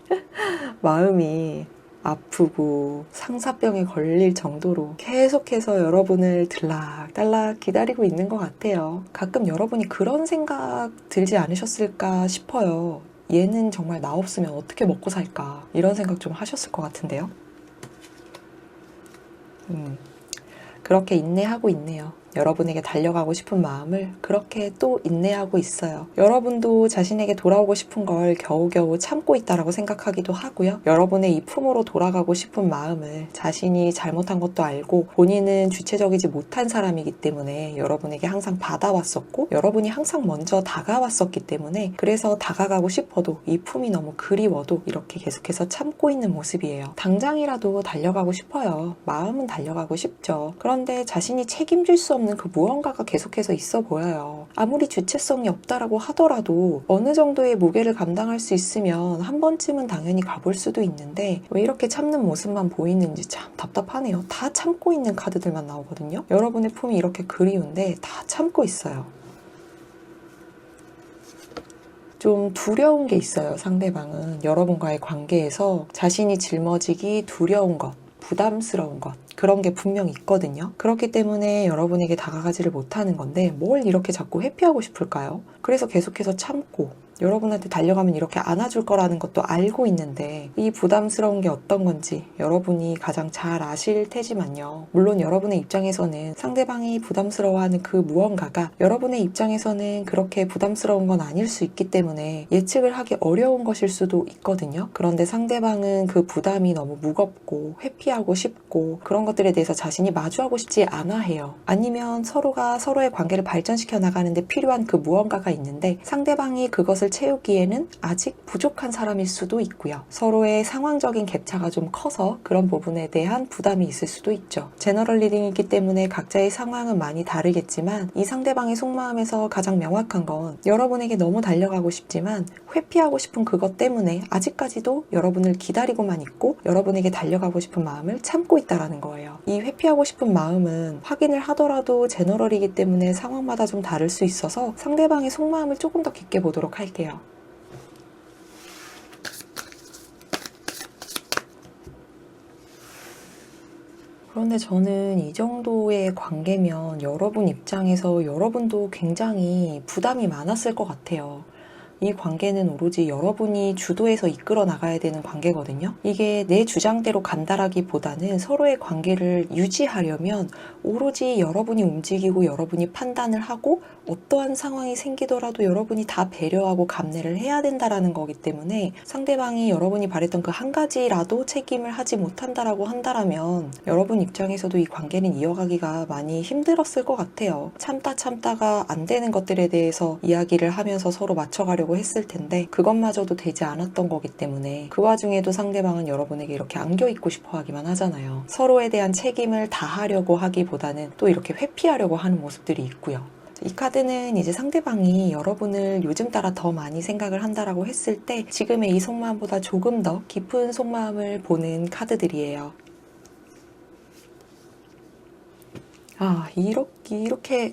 마음이 아프고 상사병에 걸릴 정도로 계속해서 여러분을 들락달락 기다리고 있는 것 같아요. 가끔 여러분이 그런 생각 들지 않으셨을까 싶어요. 얘는 정말 나 없으면 어떻게 먹고 살까 이런 생각 좀 하셨을 것 같은데요. 그렇게 인내하고 있네요. 여러분에게 달려가고 싶은 마음을 그렇게 또 인내하고 있어요. 여러분도 자신에게 돌아오고 싶은 걸 겨우겨우 참고 있다라고 생각하기도 하고요. 여러분의 이 품으로 돌아가고 싶은 마음을 자신이 잘못한 것도 알고 본인은 주체적이지 못한 사람이기 때문에 여러분에게 항상 받아왔었고 여러분이 항상 먼저 다가왔었기 때문에 그래서 다가가고 싶어도 이 품이 너무 그리워도 이렇게 계속해서 참고 있는 모습이에요. 당장이라도 달려가고 싶어요. 마음은 달려가고 싶죠. 그런데 자신이 책임질 수 없는 그 무언가가 계속해서 있어 보여요. 아무리 주체성이 없다라고 하더라도 어느 정도의 무게를 감당할 수 있으면 한 번쯤은 당연히 가볼 수도 있는데 왜 이렇게 참는 모습만 보이는지 참 답답하네요. 다 참고 있는 카드들만 나오거든요. 여러분의 품이 이렇게 그리운데 다 참고 있어요. 좀 두려운 게 있어요. 상대방은 여러분과의 관계에서 자신이 짊어지기 두려운 것, 부담스러운 것 그런 게 분명히 있거든요. 그렇기 때문에 여러분에게 다가가지를 못하는 건데 뭘 이렇게 자꾸 회피하고 싶을까요? 그래서 계속해서 참고 여러분한테 달려가면 이렇게 안아줄 거라는 것도 알고 있는데 이 부담스러운 게 어떤 건지 여러분이 가장 잘 아실 테지만요. 물론 여러분의 입장에서는 상대방이 부담스러워하는 그 무언가가 여러분의 입장에서는 그렇게 부담스러운 건 아닐 수 있기 때문에 예측을 하기 어려운 것일 수도 있거든요. 그런데 상대방은 그 부담이 너무 무겁고 회피하고 싶고 그런 것들에 대해서 자신이 마주하고 싶지 않아 해요. 아니면 서로가 서로의 관계를 발전시켜 나가는데 필요한 그 무언가가 있는데 상대방이 그것을 채우기에는 아직 부족한 사람일 수도 있고요. 서로의 상황적인 갭차가 좀 커서 그런 부분에 대한 부담이 있을 수도 있죠. 제너럴 리딩이기 때문에 각자의 상황은 많이 다르겠지만 이 상대방의 속마음에서 가장 명확한 건 여러분에게 너무 달려가고 싶지만 회피하고 싶은 그것 때문에 아직까지도 여러분을 기다리고만 있고 여러분에게 달려가고 싶은 마음을 참고 있다라는 거예요. 이 회피하고 싶은 마음은 확인을 하더라도 제너럴이기 때문에 상황마다 좀 다를 수 있어서 상대방의 속마음을 조금 더 깊게 보도록 할게요. 그런데 저는 이 정도의 관계면 여러분 입장에서 여러분도 굉장히 부담이 많았을 것 같아요. 이 관계는 오로지 여러분이 주도해서 이끌어 나가야 되는 관계거든요. 이게 내 주장대로 간다라기보다는 서로의 관계를 유지하려면 오로지 여러분이 움직이고 여러분이 판단을 하고 어떠한 상황이 생기더라도 여러분이 다 배려하고 감내를 해야 된다라는 거기 때문에 상대방이 여러분이 바랬던 그 한 가지라도 책임을 하지 못한다라고 한다라면 여러분 입장에서도 이 관계는 이어가기가 많이 힘들었을 것 같아요. 참다가 안 되는 것들에 대해서 이야기를 하면서 서로 맞춰가려고 했을 텐데 그것마저도 되지 않았던 거기 때문에 그 와중에도 상대방은 여러분에게 이렇게 안겨있고 싶어 하기만 하잖아요. 서로에 대한 책임을 다하려고 하기보다는 또 이렇게 회피하려고 하는 모습들이 있고요. 이 카드는 이제 상대방이 여러분을 요즘 따라 더 많이 생각을 한다라고 했을 때 지금의 이 속마음보다 조금 더 깊은 속마음을 보는 카드들이에요. 이렇게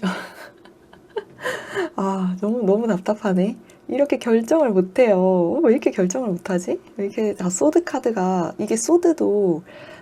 너무 답답하네. 이렇게 결정을 못해요. 왜 이렇게 결정을 못하지? 왜 이렇게 다 소드 카드가, 이게 소드도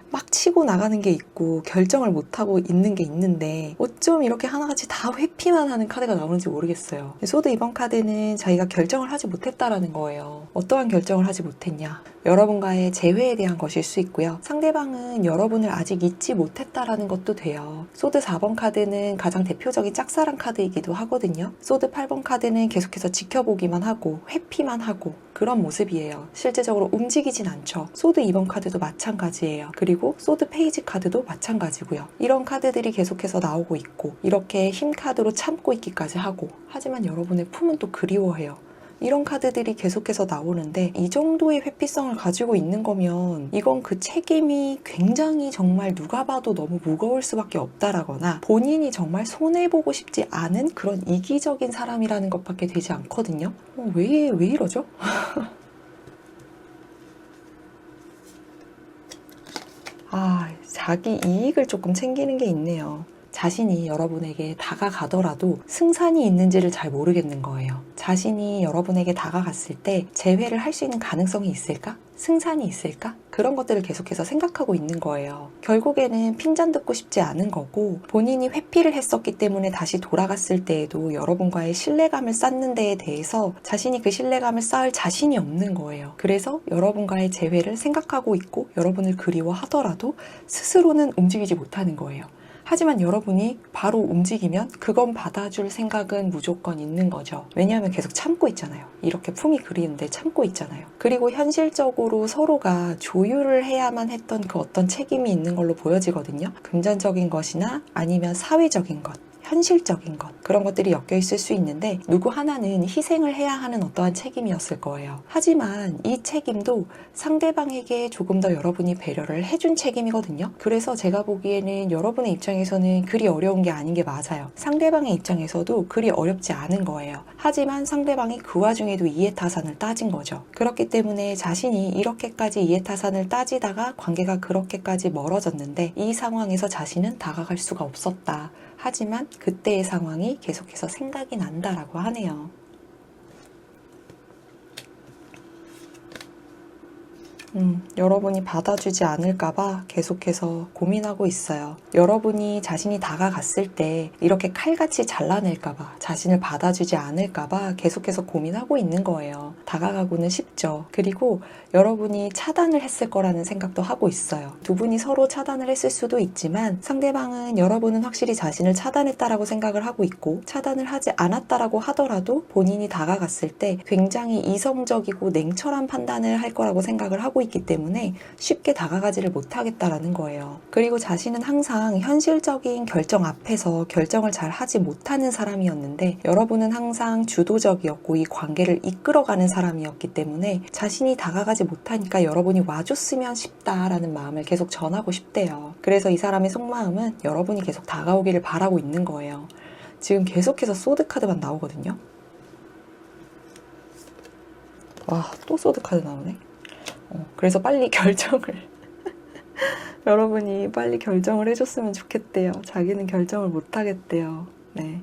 막 치고 나가는 게 있고 결정을 못하고 있는 게 있는데 어쩜 이렇게 하나같이 다 회피만 하는 카드가 나오는지 모르겠어요. 소드 이번 카드는 자기가 결정을 하지 못했다라는 거예요. 어떠한 결정을 하지 못했냐? 여러분과의 재회에 대한 것일 수 있고요. 상대방은 여러분을 아직 잊지 못했다라는 것도 돼요. 소드 4번 카드는 가장 대표적인 짝사랑 카드이기도 하거든요. 소드 8번 카드는 계속해서 지켜보기만 하고 회피만 하고 그런 모습이에요. 실제적으로 움직이진 않죠. 소드 2번 카드도 마찬가지예요. 그리고 소드 페이지 카드도 마찬가지고요. 이런 카드들이 계속해서 나오고 있고 이렇게 힘 카드로 참고 있기까지 하고 하지만 여러분의 품은 또 그리워해요. 이런 카드들이 계속해서 나오는데 이 정도의 회피성을 가지고 있는 거면 이건 그 책임이 굉장히 정말 누가 봐도 너무 무거울 수밖에 없다라거나 본인이 정말 손해보고 싶지 않은 그런 이기적인 사람이라는 것밖에 되지 않거든요. 왜 이러죠? 자기 이익을 조금 챙기는 게 있네요. 자신이 여러분에게 다가가더라도 승산이 있는지를 잘 모르겠는 거예요. 자신이 여러분에게 다가갔을 때 재회를 할 수 있는 가능성이 있을까? 승산이 있을까? 그런 것들을 계속해서 생각하고 있는 거예요. 결국에는 핀잔 듣고 싶지 않은 거고 본인이 회피를 했었기 때문에 다시 돌아갔을 때에도 여러분과의 신뢰감을 쌓는 데에 대해서 자신이 그 신뢰감을 쌓을 자신이 없는 거예요. 그래서 여러분과의 재회를 생각하고 있고 여러분을 그리워하더라도 스스로는 움직이지 못하는 거예요. 하지만 여러분이 바로 움직이면 그건 받아줄 생각은 무조건 있는 거죠. 왜냐하면 계속 참고 있잖아요. 이렇게 품이 그리운데 참고 있잖아요. 그리고 현실적으로 서로가 조율을 해야만 했던 그 어떤 책임이 있는 걸로 보여지거든요. 금전적인 것이나 아니면 사회적인 것. 현실적인 것, 그런 것들이 엮여 있을 수 있는데 누구 하나는 희생을 해야 하는 어떠한 책임이었을 거예요. 하지만 이 책임도 상대방에게 조금 더 여러분이 배려를 해준 책임이거든요. 그래서 제가 보기에는 여러분의 입장에서는 그리 어려운 게 아닌 게 맞아요. 상대방의 입장에서도 그리 어렵지 않은 거예요. 하지만 상대방이 그 와중에도 이해타산을 따진 거죠. 그렇기 때문에 자신이 이렇게까지 이해타산을 따지다가 관계가 그렇게까지 멀어졌는데 이 상황에서 자신은 다가갈 수가 없었다. 하지만 그때의 상황이 계속해서 생각이 난다라고 하네요. 여러분이 받아주지 않을까봐 계속해서 고민하고 있어요. 여러분이 자신이 다가갔을 때 이렇게 칼같이 잘라낼까봐, 자신을 받아주지 않을까봐 계속해서 고민하고 있는 거예요. 다가가고는 싶죠. 그리고 여러분이 차단을 했을 거라는 생각도 하고 있어요. 두 분이 서로 차단을 했을 수도 있지만 상대방은 여러분은 확실히 자신을 차단했다라고 생각을 하고 있고 차단을 하지 않았다라고 하더라도 본인이 다가갔을 때 굉장히 이성적이고 냉철한 판단을 할 거라고 생각을 하고 있기 때문에 쉽게 다가가지를 못하겠다라는 거예요. 그리고 자신은 항상 현실적인 결정 앞에서 결정을 잘 하지 못하는 사람이었는데 여러분은 항상 주도적이었고 이 관계를 이끌어가는 사람이었기 때문에 자신이 다가가지 못하니까 여러분이 와줬으면 싶다라는 마음을 계속 전하고 싶대요. 그래서 이 사람의 속마음은 여러분이 계속 다가오기를 바라고 있는 거예요. 지금 계속해서 소드 카드만 나오거든요. 와, 또 소드 카드 나오네. 그래서 빨리 결정을 여러분이 빨리 결정을 해줬으면 좋겠대요. 자기는 결정을 못 하겠대요. 네.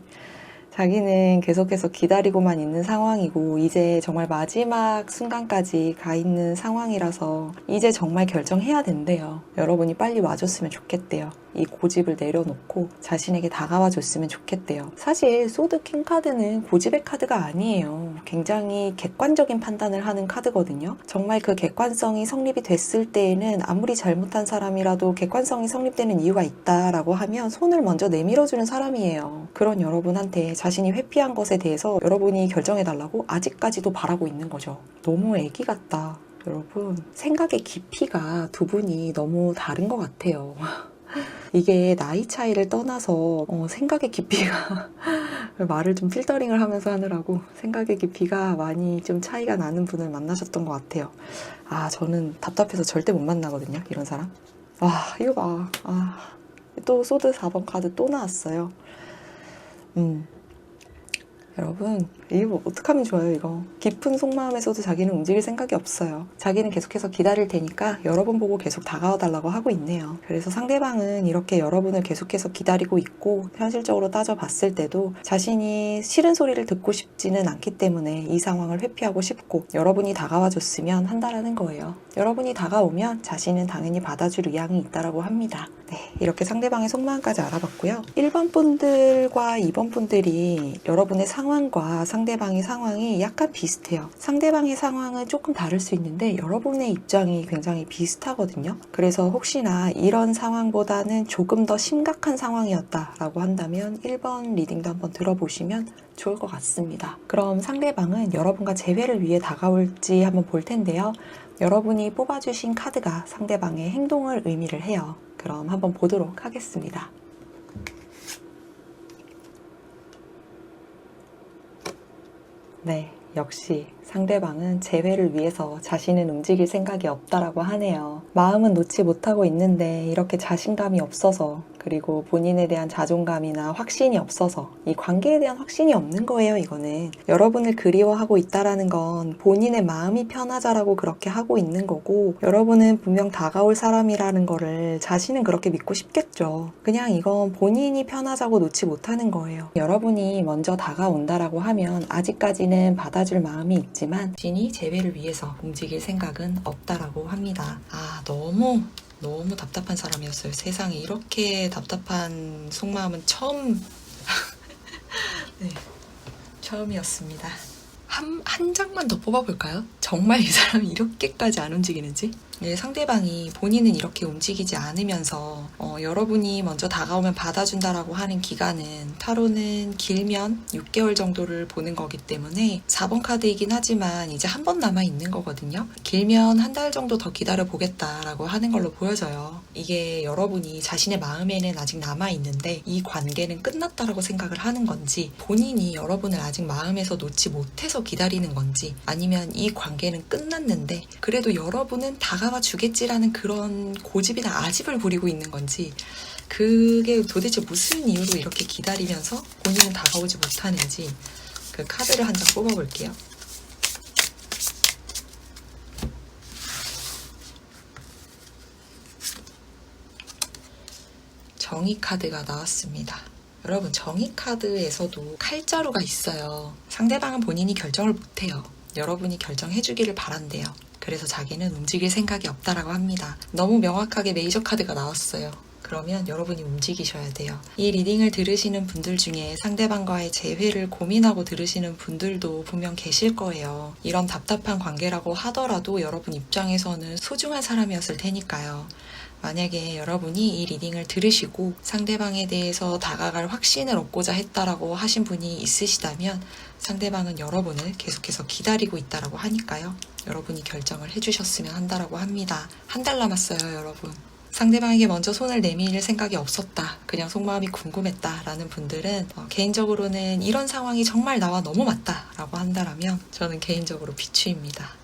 자기는 계속해서 기다리고만 있는 상황이고 이제 정말 마지막 순간까지 가 있는 상황이라서 이제 정말 결정해야 된대요. 여러분이 빨리 와줬으면 좋겠대요. 이 고집을 내려놓고 자신에게 다가와 줬으면 좋겠대요. 사실 소드 킹 카드는 고집의 카드가 아니에요. 굉장히 객관적인 판단을 하는 카드거든요. 정말 그 객관성이 성립이 됐을 때에는 아무리 잘못한 사람이라도 객관성이 성립되는 이유가 있다라고 하면 손을 먼저 내밀어주는 사람이에요. 그런 여러분한테 자신이 회피한 것에 대해서 여러분이 결정해달라고 아직까지도 바라고 있는 거죠. 너무 애기 같다. 여러분, 생각의 깊이가 두 분이 너무 다른 것 같아요. 이게 나이 차이를 떠나서 생각의 깊이가 말을 좀 필터링을 하면서 하느라고 생각의 깊이가 많이 좀 차이가 나는 분을 만나셨던 것 같아요. 저는 답답해서 절대 못 만나거든요, 이런 사람. 이거 봐. 또 소드 4번 카드 또 나왔어요. 여러분, 이거 어떡하면 좋아요, 이거. 깊은 속마음에서도 자기는 움직일 생각이 없어요. 자기는 계속해서 기다릴 테니까 여러분 보고 계속 다가와 달라고 하고 있네요. 그래서 상대방은 이렇게 여러분을 계속해서 기다리고 있고 현실적으로 따져봤을 때도 자신이 싫은 소리를 듣고 싶지는 않기 때문에 이 상황을 회피하고 싶고 여러분이 다가와 줬으면 한다라는 거예요. 여러분이 다가오면 자신은 당연히 받아줄 의향이 있다라고 합니다. 네, 이렇게 상대방의 속마음까지 알아봤고요. 1번 분들과 2번 분들이 여러분의 상황과 상대방의 상황이 약간 비슷해요. 상대방의 상황은 조금 다를 수 있는데 여러분의 입장이 굉장히 비슷하거든요. 그래서 혹시나 이런 상황보다는 조금 더 심각한 상황이었다라고 한다면 1번 리딩도 한번 들어보시면 좋을 것 같습니다. 그럼 상대방은 여러분과 재회를 위해 다가올지 한번 볼 텐데요. 여러분이 뽑아주신 카드가 상대방의 행동을 의미를 해요. 그럼 한번 보도록 하겠습니다. 네, 역시 상대방은 재회를 위해서 자신은 움직일 생각이 없다라고 하네요. 마음은 놓지 못하고 있는데 이렇게 자신감이 없어서 그리고 본인에 대한 자존감이나 확신이 없어서 이 관계에 대한 확신이 없는 거예요, 이거는. 여러분을 그리워하고 있다라는 건 본인의 마음이 편하자라고 그렇게 하고 있는 거고 여러분은 분명 다가올 사람이라는 거를 자신은 그렇게 믿고 싶겠죠. 그냥 이건 본인이 편하자고 놓지 못하는 거예요. 여러분이 먼저 다가온다라고 하면 아직까지는 받아줄 마음이 있지만 자신이 재회를 위해서 움직일 생각은 없다라고 합니다. 너무 답답한 사람이었어요. 세상에 이렇게 답답한 속마음은 처음이었습니다. 한 장만 더 뽑아볼까요? 정말 이 사람이 이렇게까지 안 움직이는지? 네, 상대방이 본인은 이렇게 움직이지 않으면서 여러분이 먼저 다가오면 받아준다라고 하는 기간은 타로는 길면 6개월 정도를 보는 거기 때문에 4번 카드이긴 하지만 이제 한 번 남아있는 거거든요. 길면 한 달 정도 더 기다려보겠다라고 하는 걸로 보여져요. 이게 여러분이 자신의 마음에는 아직 남아있는데 이 관계는 끝났다라고 생각을 하는 건지 본인이 여러분을 아직 마음에서 놓지 못해서 기다리는 건지 아니면 이 관계는 끝났는데 그래도 여러분은 다가와 주겠지라는 그런 고집이나 아집을 부리고 있는 건지 그게 도대체 무슨 이유로 이렇게 기다리면서 본인은 다가오지 못하는지 그 카드를 한 장 뽑아볼게요. 정의 카드가 나왔습니다. 여러분, 정의 카드에서도 칼자루가 있어요. 상대방은 본인이 결정을 못해요. 여러분이 결정해주기를 바란대요. 그래서 자기는 움직일 생각이 없다라고 합니다. 너무 명확하게 메이저 카드가 나왔어요. 그러면 여러분이 움직이셔야 돼요. 이 리딩을 들으시는 분들 중에 상대방과의 재회를 고민하고 들으시는 분들도 분명 계실 거예요. 이런 답답한 관계라고 하더라도 여러분 입장에서는 소중한 사람이었을 테니까요. 만약에 여러분이 이 리딩을 들으시고 상대방에 대해서 다가갈 확신을 얻고자 했다라고 하신 분이 있으시다면 상대방은 여러분을 계속해서 기다리고 있다라고 하니까요. 여러분이 결정을 해주셨으면 한다라고 합니다. 한 달 남았어요, 여러분. 상대방에게 먼저 손을 내밀 생각이 없었다. 그냥 속마음이 궁금했다라는 분들은 개인적으로는 이런 상황이 정말 나와 너무 맞다라고 한다라면 저는 개인적으로 비추입니다.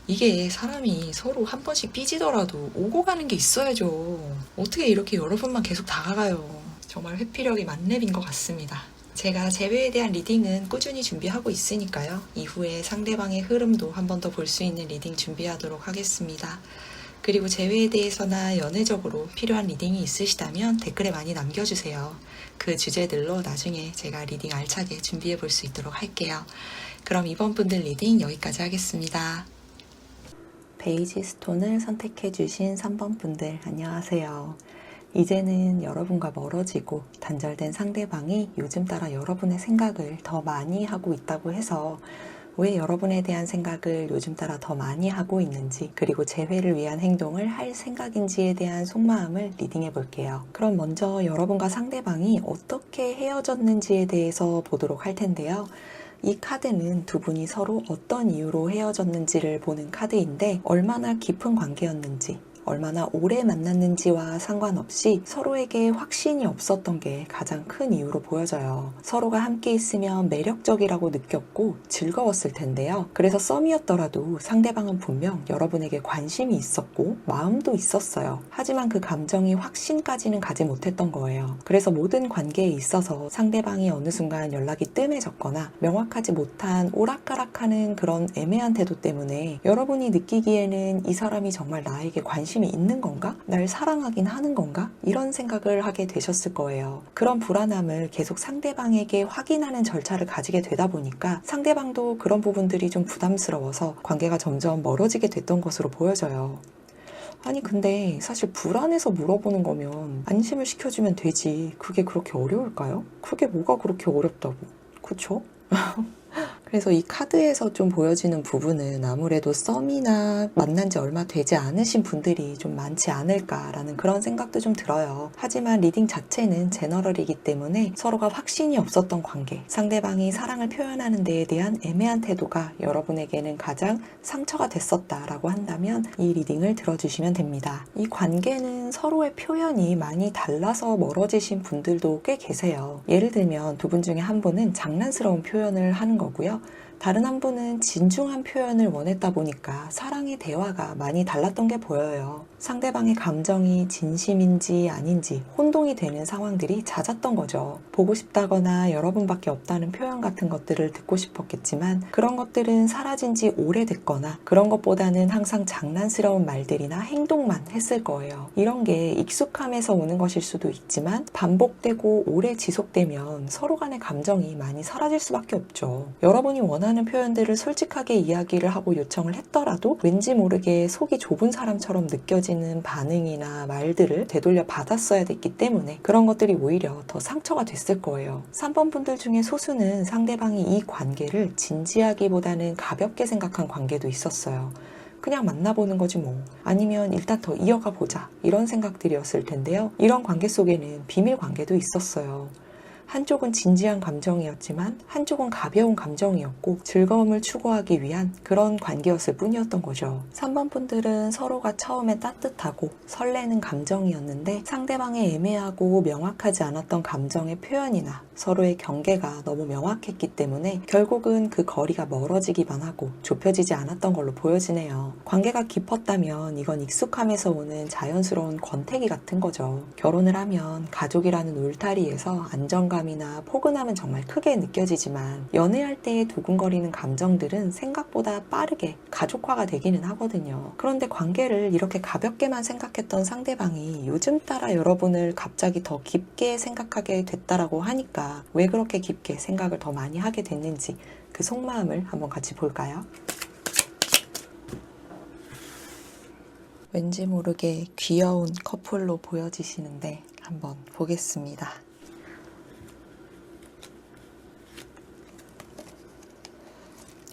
이게 사람이 서로 한 번씩 삐지더라도 오고 가는 게 있어야죠. 어떻게 이렇게 여러분만 계속 다가가요. 정말 회피력이 만렙인 것 같습니다. 제가 재회에 대한 리딩은 꾸준히 준비하고 있으니까요. 이후에 상대방의 흐름도 한 번 더 볼 수 있는 리딩 준비하도록 하겠습니다. 그리고 재회에 대해서나 연애적으로 필요한 리딩이 있으시다면 댓글에 많이 남겨주세요. 그 주제들로 나중에 제가 리딩 알차게 준비해 볼 수 있도록 할게요. 그럼 이번 분들 리딩 여기까지 하겠습니다. 베이지 스톤을 선택해 주신 3번 분들 안녕하세요. 이제는 여러분과 멀어지고 단절된 상대방이 요즘 따라 여러분의 생각을 더 많이 하고 있다고 해서 왜 여러분에 대한 생각을 요즘 따라 더 많이 하고 있는지, 그리고 재회를 위한 행동을 할 생각인지에 대한 속마음을 리딩해 볼게요. 그럼 먼저 여러분과 상대방이 어떻게 헤어졌는지에 대해서 보도록 할 텐데요. 이 카드는 두 분이 서로 어떤 이유로 헤어졌는지를 보는 카드인데, 얼마나 깊은 관계였는지, 얼마나 오래 만났는지와 상관없이 서로에게 확신이 없었던 게 가장 큰 이유로 보여져요. 서로가 함께 있으면 매력적이라고 느꼈고 즐거웠을 텐데요. 그래서 썸이었더라도 상대방은 분명 여러분에게 관심이 있었고 마음도 있었어요. 하지만 그 감정이 확신까지는 가지 못했던 거예요. 그래서 모든 관계에 있어서 상대방이 어느 순간 연락이 뜸해졌거나 명확하지 못한 오락가락하는 그런 애매한 태도 때문에 여러분이 느끼기에는 이 사람이 정말 나에게 관심이 있는 건가? 날 사랑하긴 하는 건가? 이런 생각을 하게 되셨을 거예요. 그런 불안함을 계속 상대방에게 확인하는 절차를 가지게 되다 보니까 상대방도 그런 부분들이 좀 부담스러워서 관계가 점점 멀어지게 됐던 것으로 보여져요. 아니 근데 사실 불안해서 물어보는 거면 안심을 시켜주면 되지. 그게 그렇게 어려울까요? 그게 뭐가 그렇게 어렵다고. 그쵸? 그래서 이 카드에서 좀 보여지는 부분은 아무래도 썸이나 만난 지 얼마 되지 않으신 분들이 좀 많지 않을까라는 그런 생각도 좀 들어요. 하지만 리딩 자체는 제너럴이기 때문에 서로가 확신이 없었던 관계, 상대방이 사랑을 표현하는 데에 대한 애매한 태도가 여러분에게는 가장 상처가 됐었다라고 한다면 이 리딩을 들어주시면 됩니다. 이 관계는 서로의 표현이 많이 달라서 멀어지신 분들도 꽤 계세요. 예를 들면 두 분 중에 한 분은 장난스러운 표현을 하는 거고요. 다른 한 분은 진중한 표현을 원했다 보니까 사랑의 대화가 많이 달랐던 게 보여요. 상대방의 감정이 진심인지 아닌지 혼동이 되는 상황들이 잦았던 거죠. 보고 싶다거나 여러분밖에 없다는 표현 같은 것들을 듣고 싶었겠지만 그런 것들은 사라진 지 오래됐거나 그런 것보다는 항상 장난스러운 말들이나 행동만 했을 거예요. 이런 게 익숙함에서 오는 것일 수도 있지만 반복되고 오래 지속되면 서로 간의 감정이 많이 사라질 수밖에 없죠. 여러분이 원하는 표현들을 솔직하게 이야기를 하고 요청을 했더라도 왠지 모르게 속이 좁은 사람처럼 느껴지는 반응이나 말들을 되돌려 받았어야 됐기 때문에 그런 것들이 오히려 더 상처가 됐을 거예요. 3번 분들 중에 소수는 상대방이 이 관계를 진지하기보다는 가볍게 생각한 관계도 있었어요. 그냥 만나보는 거지 뭐. 아니면 일단 더 이어가 보자. 이런 생각들이었을 텐데요. 이런 관계 속에는 비밀 관계도 있었어요. 한쪽은 진지한 감정이었지만 한쪽은 가벼운 감정이었고 즐거움을 추구하기 위한 그런 관계였을 뿐이었던 거죠. 3번 분들은 서로가 처음에 따뜻하고 설레는 감정이었는데 상대방의 애매하고 명확하지 않았던 감정의 표현이나 서로의 경계가 너무 명확했기 때문에 결국은 그 거리가 멀어지기만 하고 좁혀지지 않았던 걸로 보여지네요. 관계가 깊었다면 이건 익숙함에서 오는 자연스러운 권태기 같은 거죠. 결혼을 하면 가족이라는 울타리에서 안정감이나 포근함은 정말 크게 느껴지지만 연애할 때의 두근거리는 감정들은 생각보다 빠르게 가족화가 되기는 하거든요. 그런데 관계를 이렇게 가볍게만 생각했던 상대방이 요즘 따라 여러분을 갑자기 더 깊게 생각하게 됐다라고 하니까 왜 그렇게 깊게 생각을 더 많이 하게 됐는지 그 속마음을 한번 같이 볼까요? 왠지 모르게 귀여운 커플로 보여지시는데 한번 보겠습니다.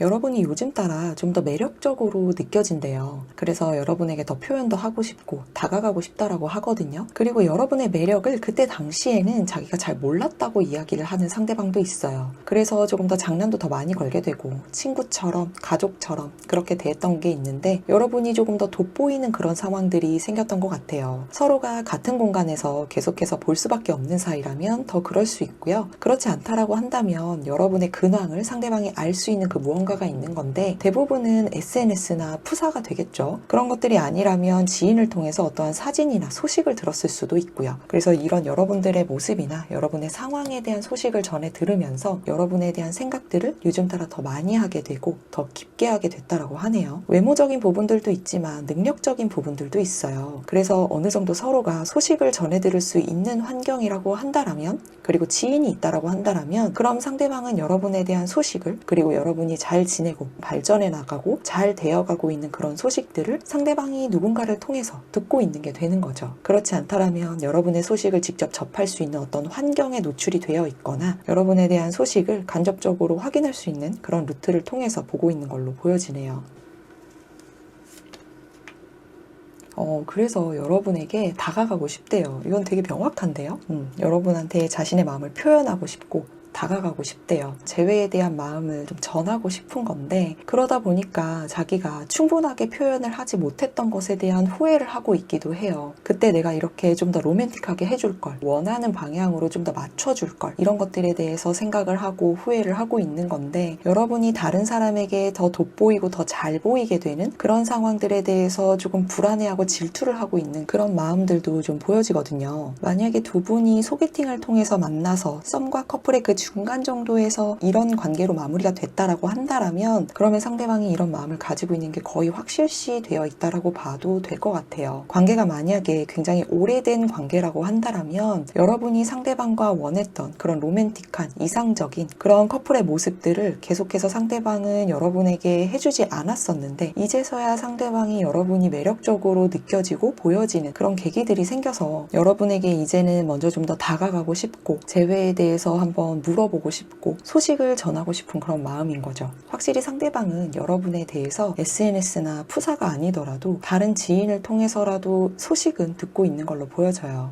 여러분이 요즘 따라 좀 더 매력적으로 느껴진대요. 그래서 여러분에게 더 표현도 하고 싶고 다가가고 싶다라고 하거든요. 그리고 여러분의 매력을 그때 당시에는 자기가 잘 몰랐다고 이야기를 하는 상대방도 있어요. 그래서 조금 더 장난도 더 많이 걸게 되고 친구처럼 가족처럼 그렇게 됐던 게 있는데 여러분이 조금 더 돋보이는 그런 상황들이 생겼던 것 같아요. 서로가 같은 공간에서 계속해서 볼 수밖에 없는 사이라면 더 그럴 수 있고요. 그렇지 않다라고 한다면 여러분의 근황을 상대방이 알 수 있는 그 무언가 누군가가 있는 건데 대부분은 SNS나 푸사가 되겠죠. 그런 것들이 아니라면 지인을 통해서 어떠한 사진이나 소식을 들었을 수도 있고요. 그래서 이런 여러분들의 모습이나 여러분의 상황에 대한 소식을 전해 들으면서 여러분에 대한 생각들을 요즘 따라 더 많이 하게 되고 더 깊게 하게 됐다라고 하네요. 외모적인 부분들도 있지만 능력적인 부분들도 있어요. 그래서 어느 정도 서로가 소식을 전해 들을 수 있는 환경이라고 한다라면, 그리고 지인이 있다라고 한다라면, 그럼 상대방은 여러분에 대한 소식을, 그리고 여러분이 잘 지내고 발전해 나가고 잘 되어가고 있는 그런 소식들을 상대방이 누군가를 통해서 듣고 있는 게 되는 거죠. 그렇지 않다라면 여러분의 소식을 직접 접할 수 있는 어떤 환경에 노출이 되어 있거나 여러분에 대한 소식을 간접적으로 확인할 수 있는 그런 루트를 통해서 보고 있는 걸로 보여지네요. 그래서 여러분에게 다가가고 싶대요. 이건 되게 명확한데요. 여러분한테 자신의 마음을 표현하고 싶고 다가가고 싶대요. 재회에 대한 마음을 좀 전하고 싶은 건데, 그러다 보니까 자기가 충분하게 표현을 하지 못했던 것에 대한 후회를 하고 있기도 해요. 그때 내가 이렇게 좀 더 로맨틱하게 해줄 걸, 원하는 방향으로 좀 더 맞춰줄 걸, 이런 것들에 대해서 생각을 하고 후회를 하고 있는 건데, 여러분이 다른 사람에게 더 돋보이고 더 잘 보이게 되는 그런 상황들에 대해서 조금 불안해하고 질투를 하고 있는 그런 마음들도 좀 보여지거든요. 만약에 두 분이 소개팅을 통해서 만나서 썸과 커플의 그 중간 정도에서 이런 관계로 마무리가 됐다라고 한다라면, 그러면 상대방이 이런 마음을 가지고 있는 게 거의 확실시 되어 있다라고 봐도 될 것 같아요. 관계가 만약에 굉장히 오래된 관계라고 한다라면 여러분이 상대방과 원했던 그런 로맨틱한 이상적인 그런 커플의 모습들을 계속해서 상대방은 여러분에게 해주지 않았었는데, 이제서야 상대방이 여러분이 매력적으로 느껴지고 보여지는 그런 계기들이 생겨서 여러분에게 이제는 먼저 좀 더 다가가고 싶고 재회에 대해서 한번 물어보고 싶고 소식을 전하고 싶은 그런 마음인 거죠. 확실히 상대방은 여러분에 대해서 SNS나 푸사가 아니더라도 다른 지인을 통해서라도 소식은 듣고 있는 걸로 보여져요.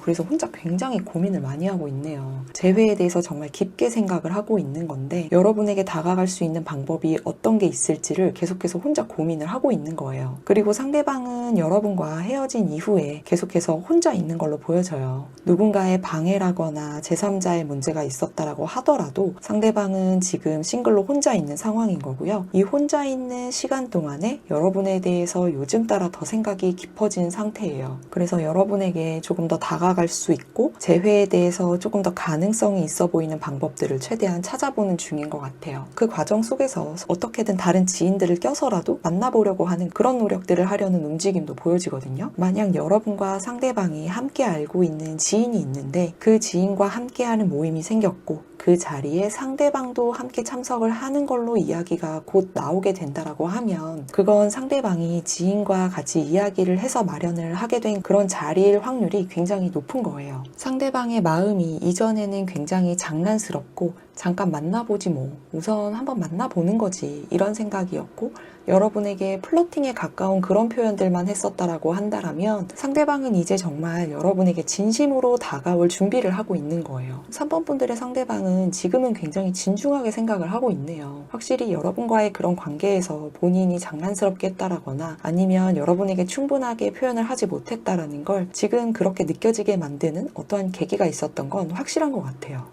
그래서 혼자 굉장히 고민을 많이 하고 있네요. 재회에 대해서 정말 깊게 생각을 하고 있는 건데, 여러분에게 다가갈 수 있는 방법이 어떤 게 있을지를 계속해서 혼자 고민을 하고 있는 거예요. 그리고 상대방은 여러분과 헤어진 이후에 계속해서 혼자 있는 걸로 보여져요. 누군가의 방해라거나 제3자의 문제가 있었다라고 하더라도 상대방은 지금 싱글로 혼자 있는 상황인 거고요. 이 혼자 있는 시간 동안에 여러분에 대해서 요즘 따라 더 생각이 깊어진 상태예요. 그래서 여러분에게 조금 더 다가갈 수 있고 재회에 대해서 조금 더 가능성이 있어 보이는 방법들을 최대한 찾아보는 중인 것 같아요. 그 과정 속에서 어떻게든 다른 지인들을 껴서라도 만나보려고 하는 그런 노력들을 하려는 움직임도 보여지거든요. 만약 여러분과 상대방이 함께 알고 있는 지인이 있는데 그 지인과 함께하는 모임이 생겼고 그 자리에 상대방도 함께 참석을 하는 걸로 이야기가 곧 나오게 된다라고 하면, 그건 상대방이 지인과 같이 이야기를 해서 마련을 하게 된 그런 자리일 확률이 굉장히 높은 거예요. 상대방의 마음이 이전에는 굉장히 장난스럽고 잠깐 만나보지 뭐, 우선 한번 만나보는 거지, 이런 생각이었고 여러분에게 플러팅에 가까운 그런 표현들만 했었다라고 한다라면 상대방은 이제 정말 여러분에게 진심으로 다가올 준비를 하고 있는 거예요. 3번 분들의 상대방은 지금은 굉장히 진중하게 생각을 하고 있네요. 확실히 여러분과의 그런 관계에서 본인이 장난스럽게 했다라거나 아니면 여러분에게 충분하게 표현을 하지 못했다라는 걸 지금 그렇게 느껴지게 만드는 어떠한 계기가 있었던 건 확실한 것 같아요.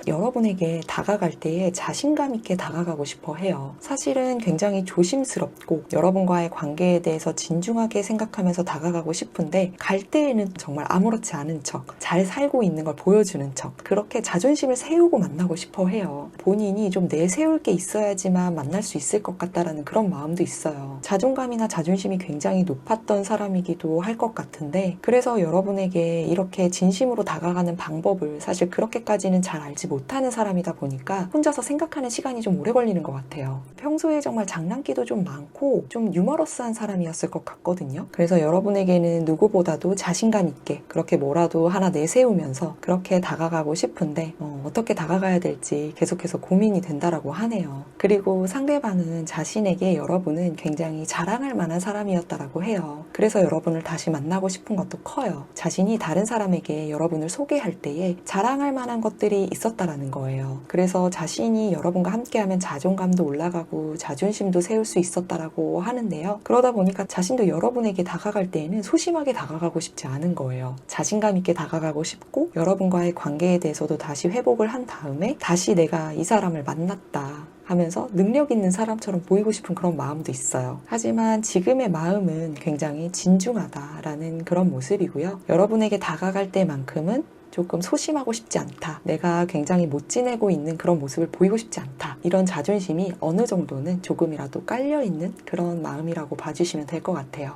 여러분에게 다가갈 때에 자신감 있게 다가가고 싶어 해요. 사실은 굉장히 조심스럽고 여러분과의 관계에 대해서 진중하게 생각하면서 다가가고 싶은데, 갈 때에는 정말 아무렇지 않은 척, 잘 살고 있는 걸 보여주는 척, 그렇게 자존심을 세우고 만나고 싶어 해요. 본인이 좀 내세울 게 있어야지만 만날 수 있을 것 같다라는 그런 마음도 있어요. 자존감이나 자존심이 굉장히 높았던 사람이기도 할 것 같은데, 그래서 여러분에게 이렇게 진심으로 다가가는 방법을 사실 그렇게까지는 잘 알지 못하는 사람이다 보니까 혼자서 생각하는 시간이 좀 오래 걸리는 것 같아요. 평소에 정말 장난기도 좀 많고 좀 유머러스한 사람이었을 것 같거든요. 그래서 여러분에게는 누구보다도 자신감 있게 그렇게 뭐라도 하나 내세우면서 그렇게 다가가고 싶은데 어떻게 다가가야 될지 계속해서 고민이 된다라고 하네요. 그리고 상대방은 자신에게 여러분은 굉장히 자랑할 만한 사람이었다라고 해요. 그래서 여러분을 다시 만나고 싶은 것도 커요. 자신이 다른 사람에게 여러분을 소개할 때에 자랑할 만한 것들이 있었다 있었다라는 거예요. 그래서 자신이 여러분과 함께하면 자존감도 올라가고 자존심도 세울 수 있었다라고 하는데요. 그러다 보니까 자신도 여러분에게 다가갈 때에는 소심하게 다가가고 싶지 않은 거예요. 자신감 있게 다가가고 싶고 여러분과의 관계에 대해서도 다시 회복을 한 다음에 다시 내가 이 사람을 만났다 하면서 능력 있는 사람처럼 보이고 싶은 그런 마음도 있어요. 하지만 지금의 마음은 굉장히 진중하다라는 그런 모습이고요. 여러분에게 다가갈 때만큼은 조금 소심하고 싶지 않다. 내가 굉장히 못 지내고 있는 그런 모습을 보이고 싶지 않다. 이런 자존심이 어느 정도는 조금이라도 깔려있는 그런 마음이라고 봐주시면 될 것 같아요.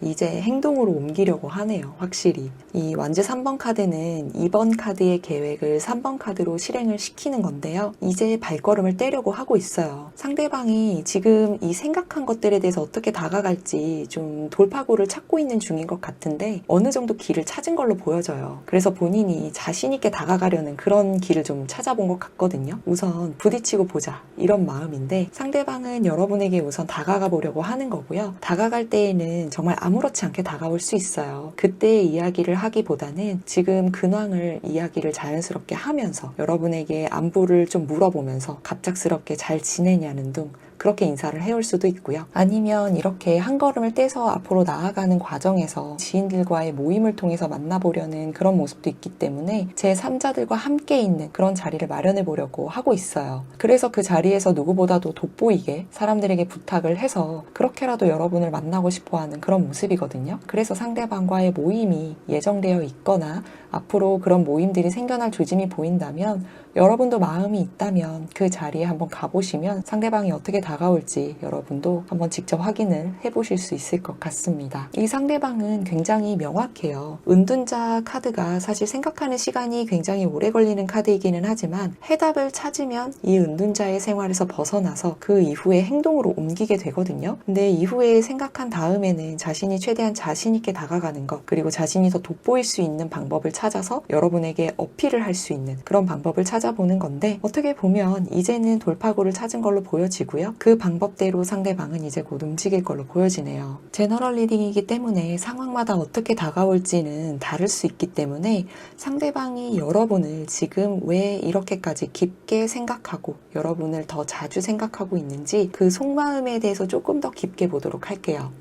이제 행동으로 옮기려고 하네요. 확실히. 이 완즈 3번 카드는 2번 카드의 계획을 3번 카드로 실행을 시키는 건데요. 이제 발걸음을 떼려고 하고 있어요. 상대방이 지금 이 생각한 것들에 대해서 어떻게 다가갈지 좀 돌파구를 찾고 있는 중인 것 같은데 어느 정도 길을 찾은 걸로 보여져요. 그래서 본인이 자신 있게 다가가려는 그런 길을 좀 찾아본 것 같거든요. 우선 부딪히고 보자 이런 마음인데 상대방은 여러분에게 우선 다가가 보려고 하는 거고요. 다가갈 때에는 정말 아무렇지 않게 다가올 수 있어요. 그때의 이야기를 하기보다는 지금 근황을 이야기를 자연스럽게 하면서 여러분에게 안부를 좀 물어보면서 갑작스럽게 잘 지내냐는 등 그렇게 인사를 해올 수도 있고요. 아니면 이렇게 한 걸음을 떼서 앞으로 나아가는 과정에서 지인들과의 모임을 통해서 만나보려는 그런 모습도 있기 때문에 제3자들과 함께 있는 그런 자리를 마련해 보려고 하고 있어요. 그래서 그 자리에서 누구보다도 돋보이게 사람들에게 부탁을 해서 그렇게라도 여러분을 만나고 싶어하는 그런 모습이거든요. 그래서 상대방과의 모임이 예정되어 있거나 앞으로 그런 모임들이 생겨날 조짐이 보인다면 여러분도 마음이 있다면 그 자리에 한번 가보시면 상대방이 어떻게 다가올지 여러분도 한번 직접 확인을 해보실 수 있을 것 같습니다. 이 상대방은 굉장히 명확해요. 은둔자 카드가 사실 생각하는 시간이 굉장히 오래 걸리는 카드이기는 하지만 해답을 찾으면 이 은둔자의 생활에서 벗어나서 그 이후에 행동으로 옮기게 되거든요. 근데 이후에 생각한 다음에는 자신이 최대한 자신 있게 다가가는 것 그리고 자신이 더 돋보일 수 있는 방법을 찾아서 여러분에게 어필을 할 수 있는 그런 방법을 찾아보는 건데 어떻게 보면 이제는 돌파구를 찾은 걸로 보여지고요. 그 방법대로 상대방은 이제 곧 움직일 걸로 보여지네요. 제너럴 리딩이기 때문에 상황마다 어떻게 다가올지는 다를 수 있기 때문에 상대방이 여러분을 지금 왜 이렇게까지 깊게 생각하고 여러분을 더 자주 생각하고 있는지 그 속마음에 대해서 조금 더 깊게 보도록 할게요.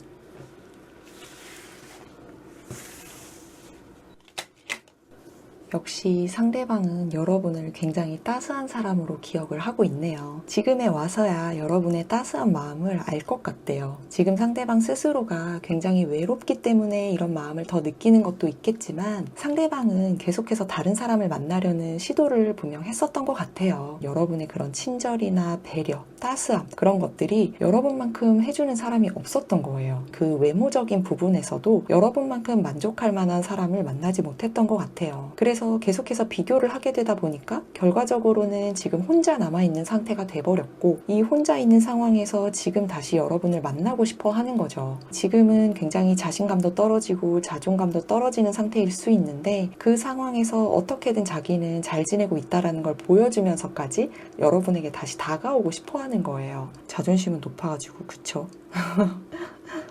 역시 상대방은 여러분을 굉장히 따스한 사람으로 기억을 하고 있네요. 지금에 와서야 여러분의 따스한 마음을 알 것 같대요. 지금 상대방 스스로가 굉장히 외롭기 때문에 이런 마음을 더 느끼는 것도 있겠지만 상대방은 계속해서 다른 사람을 만나려는 시도를 분명 했었던 것 같아요. 여러분의 그런 친절이나 배려, 따스함 그런 것들이 여러분만큼 해주는 사람이 없었던 거예요. 그 외모적인 부분에서도 여러분만큼 만족할 만한 사람을 만나지 못했던 것 같아요. 그래서 계속해서 비교를 하게 되다 보니까 결과적으로는 지금 혼자 남아있는 상태가 돼버렸고 이 혼자 있는 상황에서 지금 다시 여러분을 만나고 싶어 하는 거죠. 지금은 굉장히 자신감도 떨어지고 자존감도 떨어지는 상태일 수 있는데 그 상황에서 어떻게든 자기는 잘 지내고 있다는 걸 보여주면서까지 여러분에게 다시 다가오고 싶어 하는 거예요. 자존심은 높아가지고 그쵸?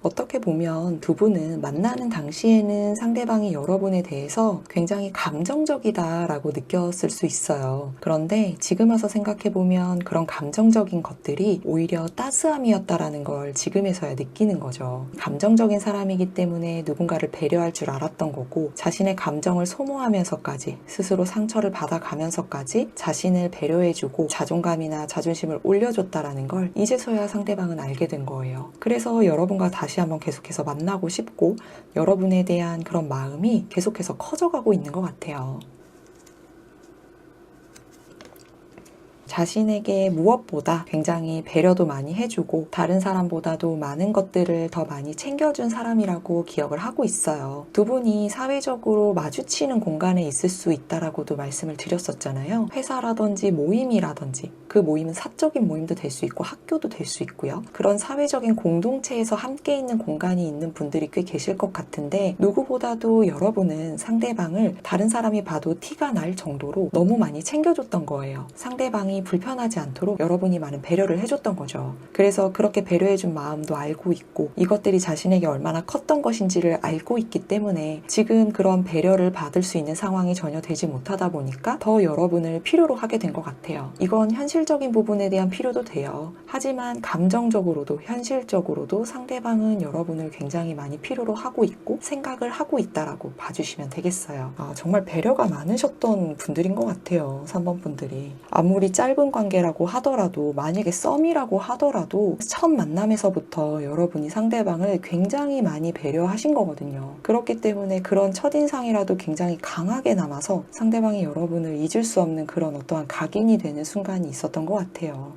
어떻게 보면 두 분은 만나는 당시에는 상대방이 여러분에 대해서 굉장히 감정적이다라고 느꼈을 수 있어요. 그런데 지금 와서 생각해보면 그런 감정적인 것들이 오히려 따스함이었다라는 걸 지금에서야 느끼는 거죠. 감정적인 사람이기 때문에 누군가를 배려할 줄 알았던 거고 자신의 감정을 소모하면서까지 스스로 상처를 받아가면서까지 자신을 배려해주고 자존감이나 자존심을 올려줬다라는 걸 이제서야 상대방은 알게 된 거예요. 그래서 여러분과 다시 한번 계속해서 만나고 싶고 여러분에 대한 그런 마음이 계속해서 커져가고 있는 것 같아요. 자신에게 무엇보다 굉장히 배려도 많이 해주고 다른 사람보다도 많은 것들을 더 많이 챙겨준 사람이라고 기억을 하고 있어요. 두 분이 사회적으로 마주치는 공간에 있을 수 있다라고도 말씀을 드렸었잖아요. 회사라든지 모임이라든지 그 모임은 사적인 모임도 될 수 있고 학교도 될 수 있고요. 그런 사회적인 공동체에서 함께 있는 공간이 있는 분들이 꽤 계실 것 같은데 누구보다도 여러분은 상대방을 다른 사람이 봐도 티가 날 정도로 너무 많이 챙겨줬던 거예요. 상대방이 상대방이 불편하지 않도록 여러분이 많은 배려를 해줬던 거죠. 그래서 그렇게 배려해준 마음도 알고 있고 이것들이 자신에게 얼마나 컸던 것인지를 알고 있기 때문에 지금 그런 배려를 받을 수 있는 상황이 전혀 되지 못하다 보니까 더 여러분을 필요로 하게 된 것 같아요. 이건 현실적인 부분에 대한 필요도 돼요. 하지만 감정적으로도 현실적으로도 상대방은 여러분을 굉장히 많이 필요로 하고 있고 생각을 하고 있다라고 봐주시면 되겠어요. 정말 배려가 많으셨던 분들인 것 같아요. 3번 분들이. 아무리 짧은 관계라고 하더라도 만약에 썸이라고 하더라도 첫 만남에서부터 여러분이 상대방을 굉장히 많이 배려하신 거거든요. 그렇기 때문에 그런 첫인상이라도 굉장히 강하게 남아서 상대방이 여러분을 잊을 수 없는 그런 어떠한 각인이 되는 순간이 있었던 것 같아요.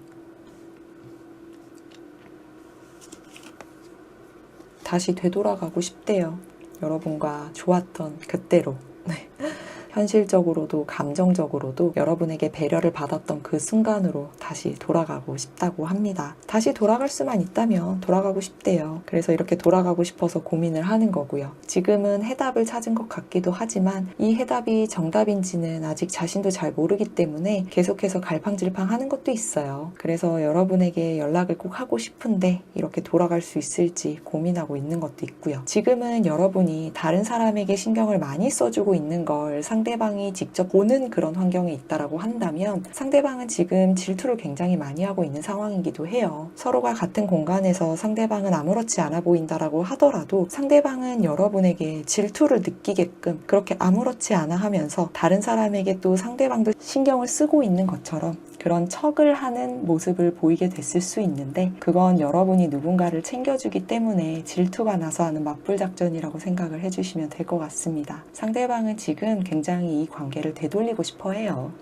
다시 되돌아가고 싶대요. 여러분과 좋았던 그때로. 네. 현실적으로도 감정적으로도 여러분에게 배려를 받았던 그 순간으로 다시 돌아가고 싶다고 합니다. 다시 돌아갈 수만 있다면 돌아가고 싶대요. 그래서 이렇게 돌아가고 싶어서 고민을 하는 거고요. 지금은 해답을 찾은 것 같기도 하지만 이 해답이 정답인지는 아직 자신도 잘 모르기 때문에 계속해서 갈팡질팡 하는 것도 있어요. 그래서 여러분에게 연락을 꼭 하고 싶은데 이렇게 돌아갈 수 있을지 고민하고 있는 것도 있고요. 지금은 여러분이 다른 사람에게 신경을 많이 써주고 있는 걸 상대방이 직접 보는 그런 환경에 있다라고 한다면 상대방은 지금 질투를 굉장히 많이 하고 있는 상황이기도 해요. 서로가 같은 공간에서 상대방은 아무렇지 않아 보인다라고 하더라도 상대방은 여러분에게 질투를 느끼게끔 그렇게 아무렇지 않아 하면서 다른 사람에게 또 상대방도 신경을 쓰고 있는 것처럼 그런 척을 하는 모습을 보이게 됐을 수 있는데 그건 여러분이 누군가를 챙겨주기 때문에 질투가 나서 하는 맞불 작전이라고 생각을 해주시면 될 것 같습니다. 상대방은 지금 굉장히 이 관계를 되돌리고 싶어 해요.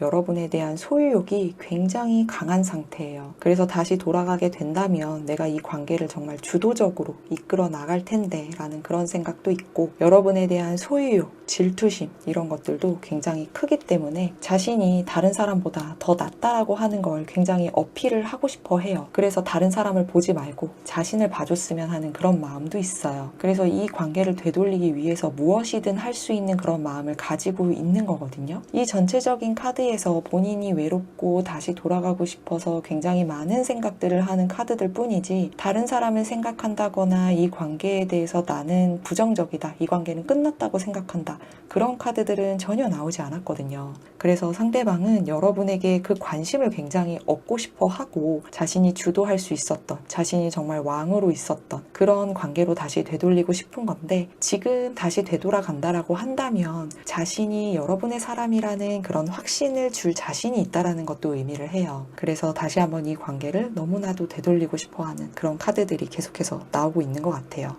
여러분에 대한 소유욕이 굉장히 강한 상태예요. 그래서 다시 돌아가게 된다면 내가 이 관계를 정말 주도적으로 이끌어 나갈 텐데 라는 그런 생각도 있고 여러분에 대한 소유욕, 질투심 이런 것들도 굉장히 크기 때문에 자신이 다른 사람보다 더 낫다라고 하는 걸 굉장히 어필을 하고 싶어 해요. 그래서 다른 사람을 보지 말고 자신을 봐줬으면 하는 그런 마음도 있어요. 그래서 이 관계를 되돌리기 위해서 무엇이든 할 수 있는 그런 마음을 가지고 있는 거거든요. 이 전체적인 카드에서 본인이 외롭고 다시 돌아가고 싶어서 굉장히 많은 생각들을 하는 카드들 뿐이지 다른 사람을 생각한다거나 이 관계에 대해서 나는 부정적이다, 이 관계는 끝났다고 생각한다, 그런 카드들은 전혀 나오지 않았거든요. 그래서 상대방은 여러분에게 그 관심을 굉장히 얻고 싶어 하고 자신이 주도할 수 있었던, 자신이 정말 왕으로 있었던 그런 관계로 다시 되돌리고 싶은 건데 지금 다시 되돌아간다라고 한다면 자신이 여러분의 사람이라는 그런 확신을 줄 자신이 있다라는 것도 의미를 해요. 그래서 다시 한번 이 관계를 너무나도 되돌리고 싶어하는 그런 카드들이 계속해서 나오고 있는 것 같아요.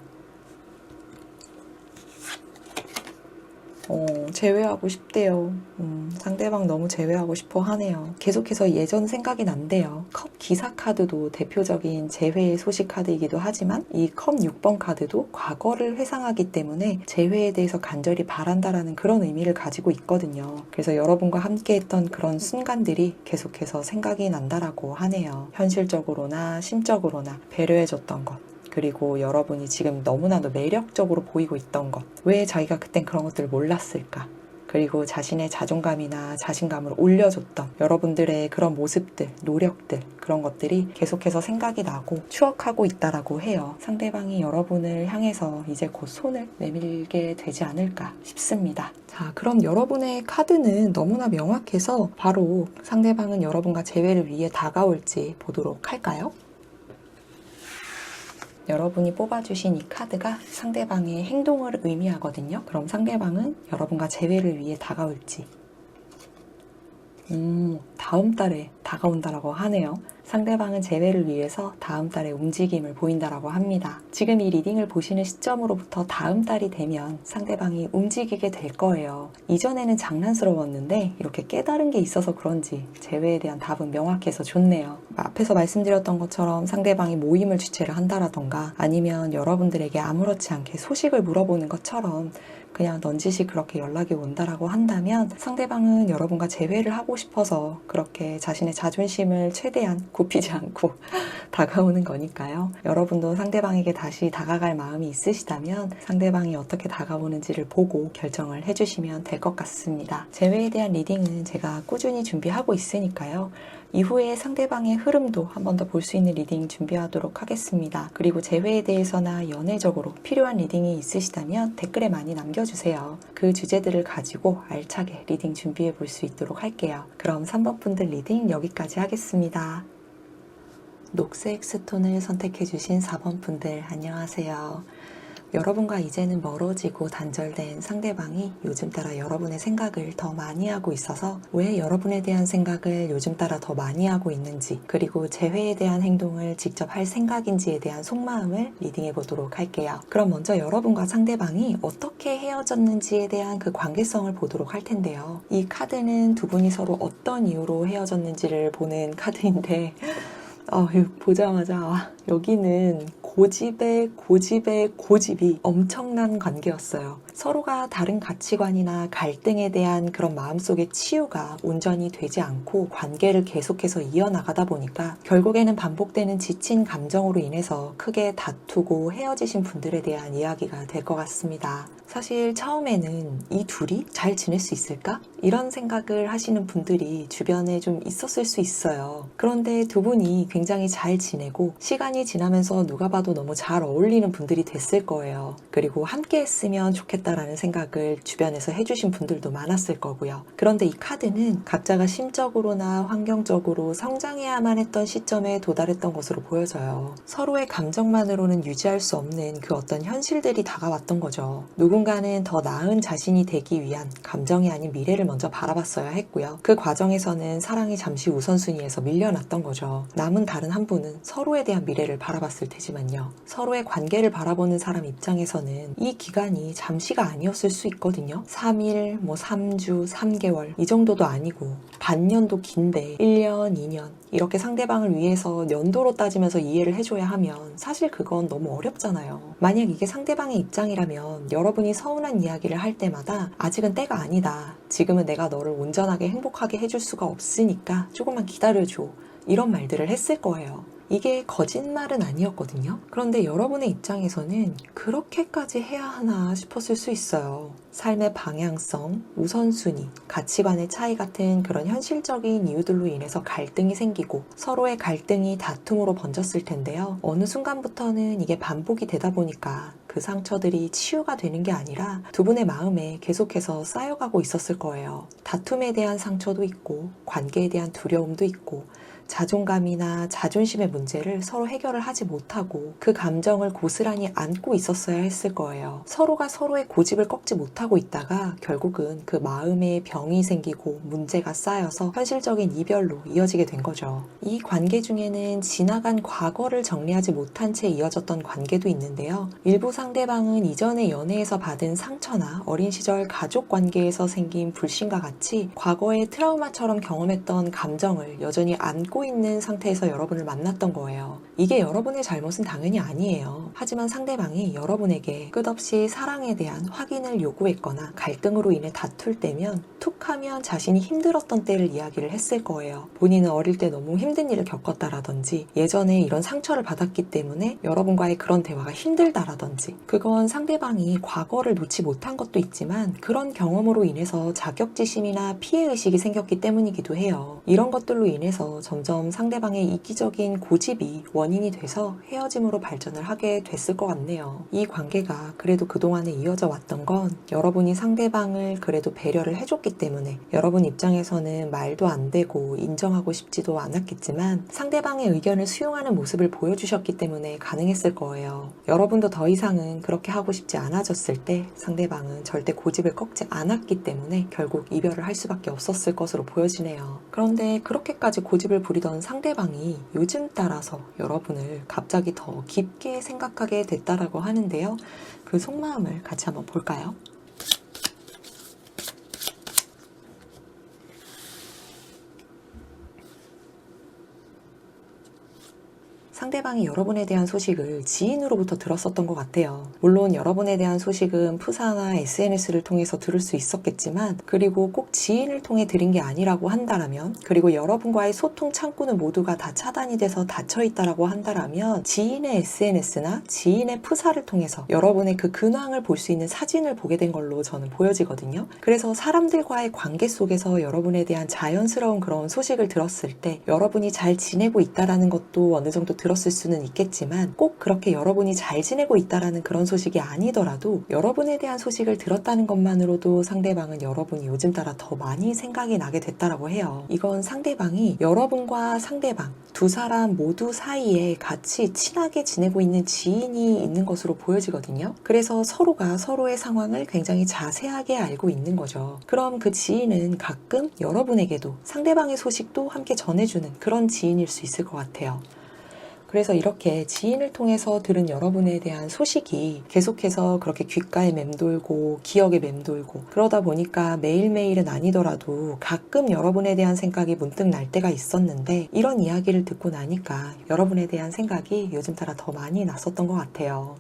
제외하고 싶대요. 상대방 너무 제외하고 싶어 하네요. 계속해서 예전 생각이 난대요. 컵 기사 카드도 대표적인 재회의 소식 카드이기도 하지만 이 컵 6번 카드도 과거를 회상하기 때문에 재회에 대해서 간절히 바란다라는 그런 의미를 가지고 있거든요. 그래서 여러분과 함께 했던 그런 순간들이 계속해서 생각이 난다라고 하네요. 현실적으로나 심적으로나 배려해줬던 것, 그리고 여러분이 지금 너무나도 매력적으로 보이고 있던 것, 왜 자기가 그땐 그런 것들을 몰랐을까? 그리고 자신의 자존감이나 자신감을 올려줬던 여러분들의 그런 모습들, 노력들, 그런 것들이 계속해서 생각이 나고 추억하고 있다라고 해요. 상대방이 여러분을 향해서 이제 곧 손을 내밀게 되지 않을까 싶습니다. 자, 그럼 여러분의 카드는 너무나 명확해서 바로 상대방은 여러분과 재회를 위해 다가올지 보도록 할까요? 여러분이 뽑아주신 이 카드가 상대방의 행동을 의미하거든요. 그럼 상대방은 여러분과 재회를 위해 다가올지. 다음 달에 다가온다라고 하네요. 상대방은 재회를 위해서 다음 달에 움직임을 보인다라고 합니다. 지금 이 리딩을 보시는 시점으로부터 다음 달이 되면 상대방이 움직이게 될 거예요. 이전에는 장난스러웠는데 이렇게 깨달은 게 있어서 그런지 재회에 대한 답은 명확해서 좋네요. 앞에서 말씀드렸던 것처럼 상대방이 모임을 주최를 한다라던가 아니면 여러분들에게 아무렇지 않게 소식을 물어보는 것처럼 그냥 넌지시 그렇게 연락이 온다라고 한다면 상대방은 여러분과 재회를 하고 싶어서 그렇게 자신의 자존심을 최대한 굽히지 않고 다가오는 거니까요. 여러분도 상대방에게 다시 다가갈 마음이 있으시다면 상대방이 어떻게 다가오는지를 보고 결정을 해주시면 될 것 같습니다. 재회에 대한 리딩은 제가 꾸준히 준비하고 있으니까요. 이후에 상대방의 흐름도 한 번 더 볼 수 있는 리딩 준비하도록 하겠습니다. 그리고 재회에 대해서나 연애적으로 필요한 리딩이 있으시다면 댓글에 많이 남겨주세요. 그 주제들을 가지고 알차게 리딩 준비해 볼 수 있도록 할게요. 그럼 3번 분들 리딩 여기까지 하겠습니다. 녹색 스톤을 선택해주신 4번 분들 안녕하세요. 여러분과 이제는 멀어지고 단절된 상대방이 요즘 따라 여러분의 생각을 더 많이 하고 있어서 왜 여러분에 대한 생각을 요즘 따라 더 많이 하고 있는지, 그리고 재회에 대한 행동을 직접 할 생각인지에 대한 속마음을 리딩해 보도록 할게요. 그럼 먼저 여러분과 상대방이 어떻게 헤어졌는지에 대한 그 관계성을 보도록 할 텐데요. 이 카드는 두 분이 서로 어떤 이유로 헤어졌는지를 보는 카드인데 이거 보자마자 여기는 고집이 엄청난 관계였어요. 서로가 다른 가치관이나 갈등에 대한 그런 마음속의 치유가 온전히 되지 않고 관계를 계속해서 이어나가다 보니까 결국에는 반복되는 지친 감정으로 인해서 크게 다투고 헤어지신 분들에 대한 이야기가 될 것 같습니다. 사실 처음에는 이 둘이 잘 지낼 수 있을까? 이런 생각을 하시는 분들이 주변에 좀 있었을 수 있어요. 그런데 두 분이 굉장히 잘 지내고 시간이 지나면서 누가 봐도 너무 잘 어울리는 분들이 됐을 거예요. 그리고 함께 했으면 좋겠다라는 생각을 주변에서 해주신 분들도 많았을 거고요. 그런데 이 카드는 각자가 심적으로나 환경적으로 성장해야만 했던 시점에 도달했던 것으로 보여져요. 서로의 감정만으로는 유지할 수 없는 그 어떤 현실들이 다가왔던 거죠. 누군가는 더 나은 자신이 되기 위한 감정이 아닌 미래를 먼저 바라봤어야 했고요. 그 과정에서는 사랑이 잠시 우선순위에서 밀려났던 거죠. 남은 다른 한 분은 서로에 대한 미래를 바라봤을 테지만요. 서로의 관계를 바라보는 사람 입장에서는 이 기간이 잠시가 아니었을 수 있거든요. 3일, 3주, 3개월 이 정도도 아니고 반년도 긴데 1년, 2년 이렇게 상대방을 위해서 연도로 따지면서 이해를 해줘야 하면 사실 그건 너무 어렵잖아요. 만약 이게 상대방의 입장이라면 여러분이 서운한 이야기를 할 때마다 아직은 때가 아니다. 지금은 내가 너를 온전하게 행복하게 해줄 수가 없으니까 조금만 기다려줘. 이런 말들을 했을 거예요. 이게 거짓말은 아니었거든요. 그런데 여러분의 입장에서는 그렇게까지 해야 하나 싶었을 수 있어요. 삶의 방향성, 우선순위, 가치관의 차이 같은 그런 현실적인 이유들로 인해서 갈등이 생기고 서로의 갈등이 다툼으로 번졌을 텐데요. 어느 순간부터는 이게 반복이 되다 보니까 그 상처들이 치유가 되는 게 아니라 두 분의 마음에 계속해서 쌓여가고 있었을 거예요. 다툼에 대한 상처도 있고 관계에 대한 두려움도 있고 자존감이나 자존심의 문제를 서로 해결을 하지 못하고 그 감정을 고스란히 안고 있었어야 했을 거예요. 서로가 서로의 고집을 꺾지 못하고 있다가 결국은 그 마음에 병이 생기고 문제가 쌓여서 현실적인 이별로 이어지게 된 거죠. 이 관계 중에는 지나간 과거를 정리하지 못한 채 이어졌던 관계도 있는데요. 일부 상대방은 이전의 연애에서 받은 상처나 어린 시절 가족 관계에서 생긴 불신과 같이 과거의 트라우마처럼 경험했던 감정을 여전히 안고 있는 상태에서 여러분을 만났던 거예요. 이게 여러분의 잘못은 당연히 아니에요. 하지만 상대방이 여러분에게 끝없이 사랑에 대한 확인을 요구했거나 갈등으로 인해 다툴 때면 툭 하면 자신이 힘들었던 때를 이야기를 했을 거예요. 본인은 어릴 때 너무 힘든 일을 겪었다라든지 예전에 이런 상처를 받았기 때문에 여러분과의 그런 대화가 힘들다라든지 그건 상대방이 과거를 놓지 못한 것도 있지만 그런 경험으로 인해서 자격지심이나 피해의식이 생겼기 때문이기도 해요. 이런 것들로 인해서 점점 상대방의 이기적인 고집이 원인이 돼서 헤어짐으로 발전을 하게 됐을 것 같네요. 이 관계가 그래도 그동안에 이어져 왔던 건 여러분이 상대방을 그래도 배려를 해줬기 때문에 여러분 입장에서는 말도 안 되고 인정하고 싶지도 않았겠지만 상대방의 의견을 수용하는 모습을 보여주셨기 때문에 가능했을 거예요. 여러분도 더 이상은 그렇게 하고 싶지 않아졌을 때 상대방은 절대 고집을 꺾지 않았기 때문에 결국 이별을 할 수밖에 없었을 것으로 보여지네요. 그런데 그렇게까지 고집을 부리던 상대방이 요즘 따라서 여러분을 갑자기 더 깊게 생각하게 됐다라고 하는데요. 그 속마음을 같이 한번 볼까요? 상대방이 여러분에 대한 소식을 지인으로부터 들었었던 것 같아요. 물론 여러분에 대한 소식은 푸사나 SNS를 통해서 들을 수 있었겠지만, 그리고 꼭 지인을 통해 들은 게 아니라고 한다라면, 그리고 여러분과의 소통 창구는 모두가 다 차단이 돼서 닫혀있다라고 한다라면, 지인의 SNS나 지인의 푸사를 통해서 여러분의 그 근황을 볼 수 있는 사진을 보게 된 걸로 저는 보여지거든요. 그래서 사람들과의 관계 속에서 여러분에 대한 자연스러운 그런 소식을 들었을 때 여러분이 잘 지내고 있다라는 것도 어느 정도 들었을 수는 있겠지만, 꼭 그렇게 여러분이 잘 지내고 있다라는 그런 소식이 아니더라도 여러분에 대한 소식을 들었다는 것만으로도 상대방은 여러분이 요즘 따라 더 많이 생각이 나게 됐다라고 해요. 이건 상대방이 여러분과 상대방 두 사람 모두 사이에 같이 친하게 지내고 있는 지인이 있는 것으로 보여지거든요. 그래서 서로가 서로의 상황을 굉장히 자세하게 알고 있는 거죠. 그럼 그 지인은 가끔 여러분에게도 상대방의 소식도 함께 전해주는 그런 지인일 수 있을 것 같아요. 그래서 이렇게 지인을 통해서 들은 여러분에 대한 소식이 계속해서 그렇게 귓가에 맴돌고 기억에 맴돌고, 그러다 보니까 매일매일은 아니더라도 가끔 여러분에 대한 생각이 문득 날 때가 있었는데, 이런 이야기를 듣고 나니까 여러분에 대한 생각이 요즘 따라 더 많이 났었던 것 같아요.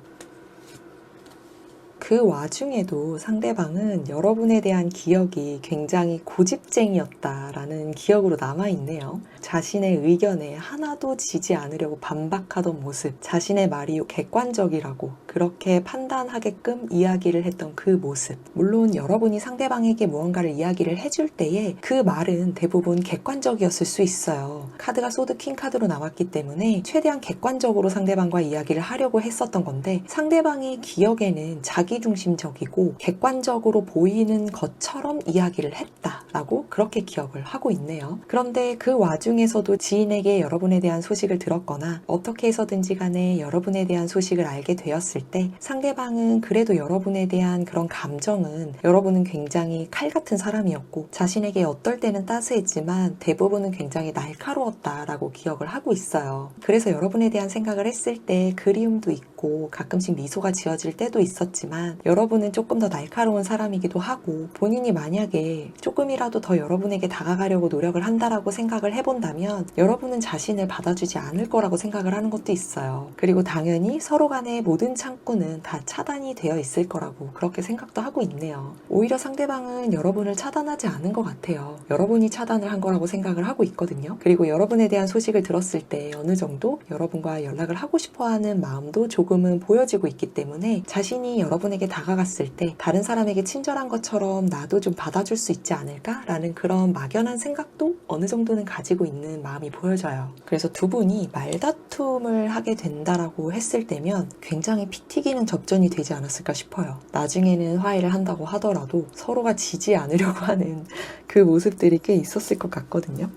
그 와중에도 상대방은 여러분에 대한 기억이 굉장히 고집쟁이였다라는 기억으로 남아있네요. 자신의 의견에 하나도 지지 않으려고 반박하던 모습, 자신의 말이 객관적이라고 그렇게 판단하게끔 이야기를 했던 그 모습. 물론 여러분이 상대방에게 무언가를 이야기를 해줄 때에 그 말은 대부분 객관적이었을 수 있어요. 카드가 소드 킹 카드로 나왔기 때문에 최대한 객관적으로 상대방과 이야기를 하려고 했었던 건데, 상대방의 기억에는 자기중심적이고 객관적으로 보이는 것처럼 이야기를 했다라고 그렇게 기억을 하고 있네요. 그런데 그 와중에서도 지인에게 여러분에 대한 소식을 들었거나 어떻게 해서든지 간에 여러분에 대한 소식을 알게 되었을 때, 상대방은 그래도 여러분에 대한 그런 감정은, 여러분은 굉장히 칼 같은 사람이었고 자신에게 어떨 때는 따스했지만 대부분은 굉장히 날카로웠다라고 기억을 하고 있어요. 그래서 여러분에 대한 생각을 했을 때 그리움도 있고 가끔씩 미소가 지어질 때도 있었지만, 여러분은 조금 더 날카로운 사람이기도 하고, 본인이 만약에 조금이라도 더 여러분에게 다가가려고 노력을 한다라고 생각을 해본다면 여러분은 자신을 받아주지 않을 거라고 생각을 하는 것도 있어요. 그리고 당연히 서로 간의 모든 창구는 다 차단이 되어 있을 거라고 그렇게 생각도 하고 있네요. 오히려 상대방은 여러분을 차단하지 않은 것 같아요. 여러분이 차단을 한 거라고 생각을 하고 있거든요. 그리고 여러분에 대한 소식을 들었을 때 어느 정도 여러분과 연락을 하고 싶어하는 마음도 조금은 보여지고 있기 때문에, 자신이 여러분에게 다가갔을 때 다른 사람에게 친절한 것처럼 나도 좀 받아줄 수 있지 않을까라는 그런 막연한 생각도 어느 정도는 가지고 있는 마음이 보여져요. 그래서 두 분이 말다툼을 하게 된다라고 했을 때면 굉장히 피 튀기는 접전이 되지 않았을까 싶어요. 나중에는 화해를 한다고 하더라도 서로가 지지 않으려고 하는 그 모습들이 꽤 있었을 것 같거든요.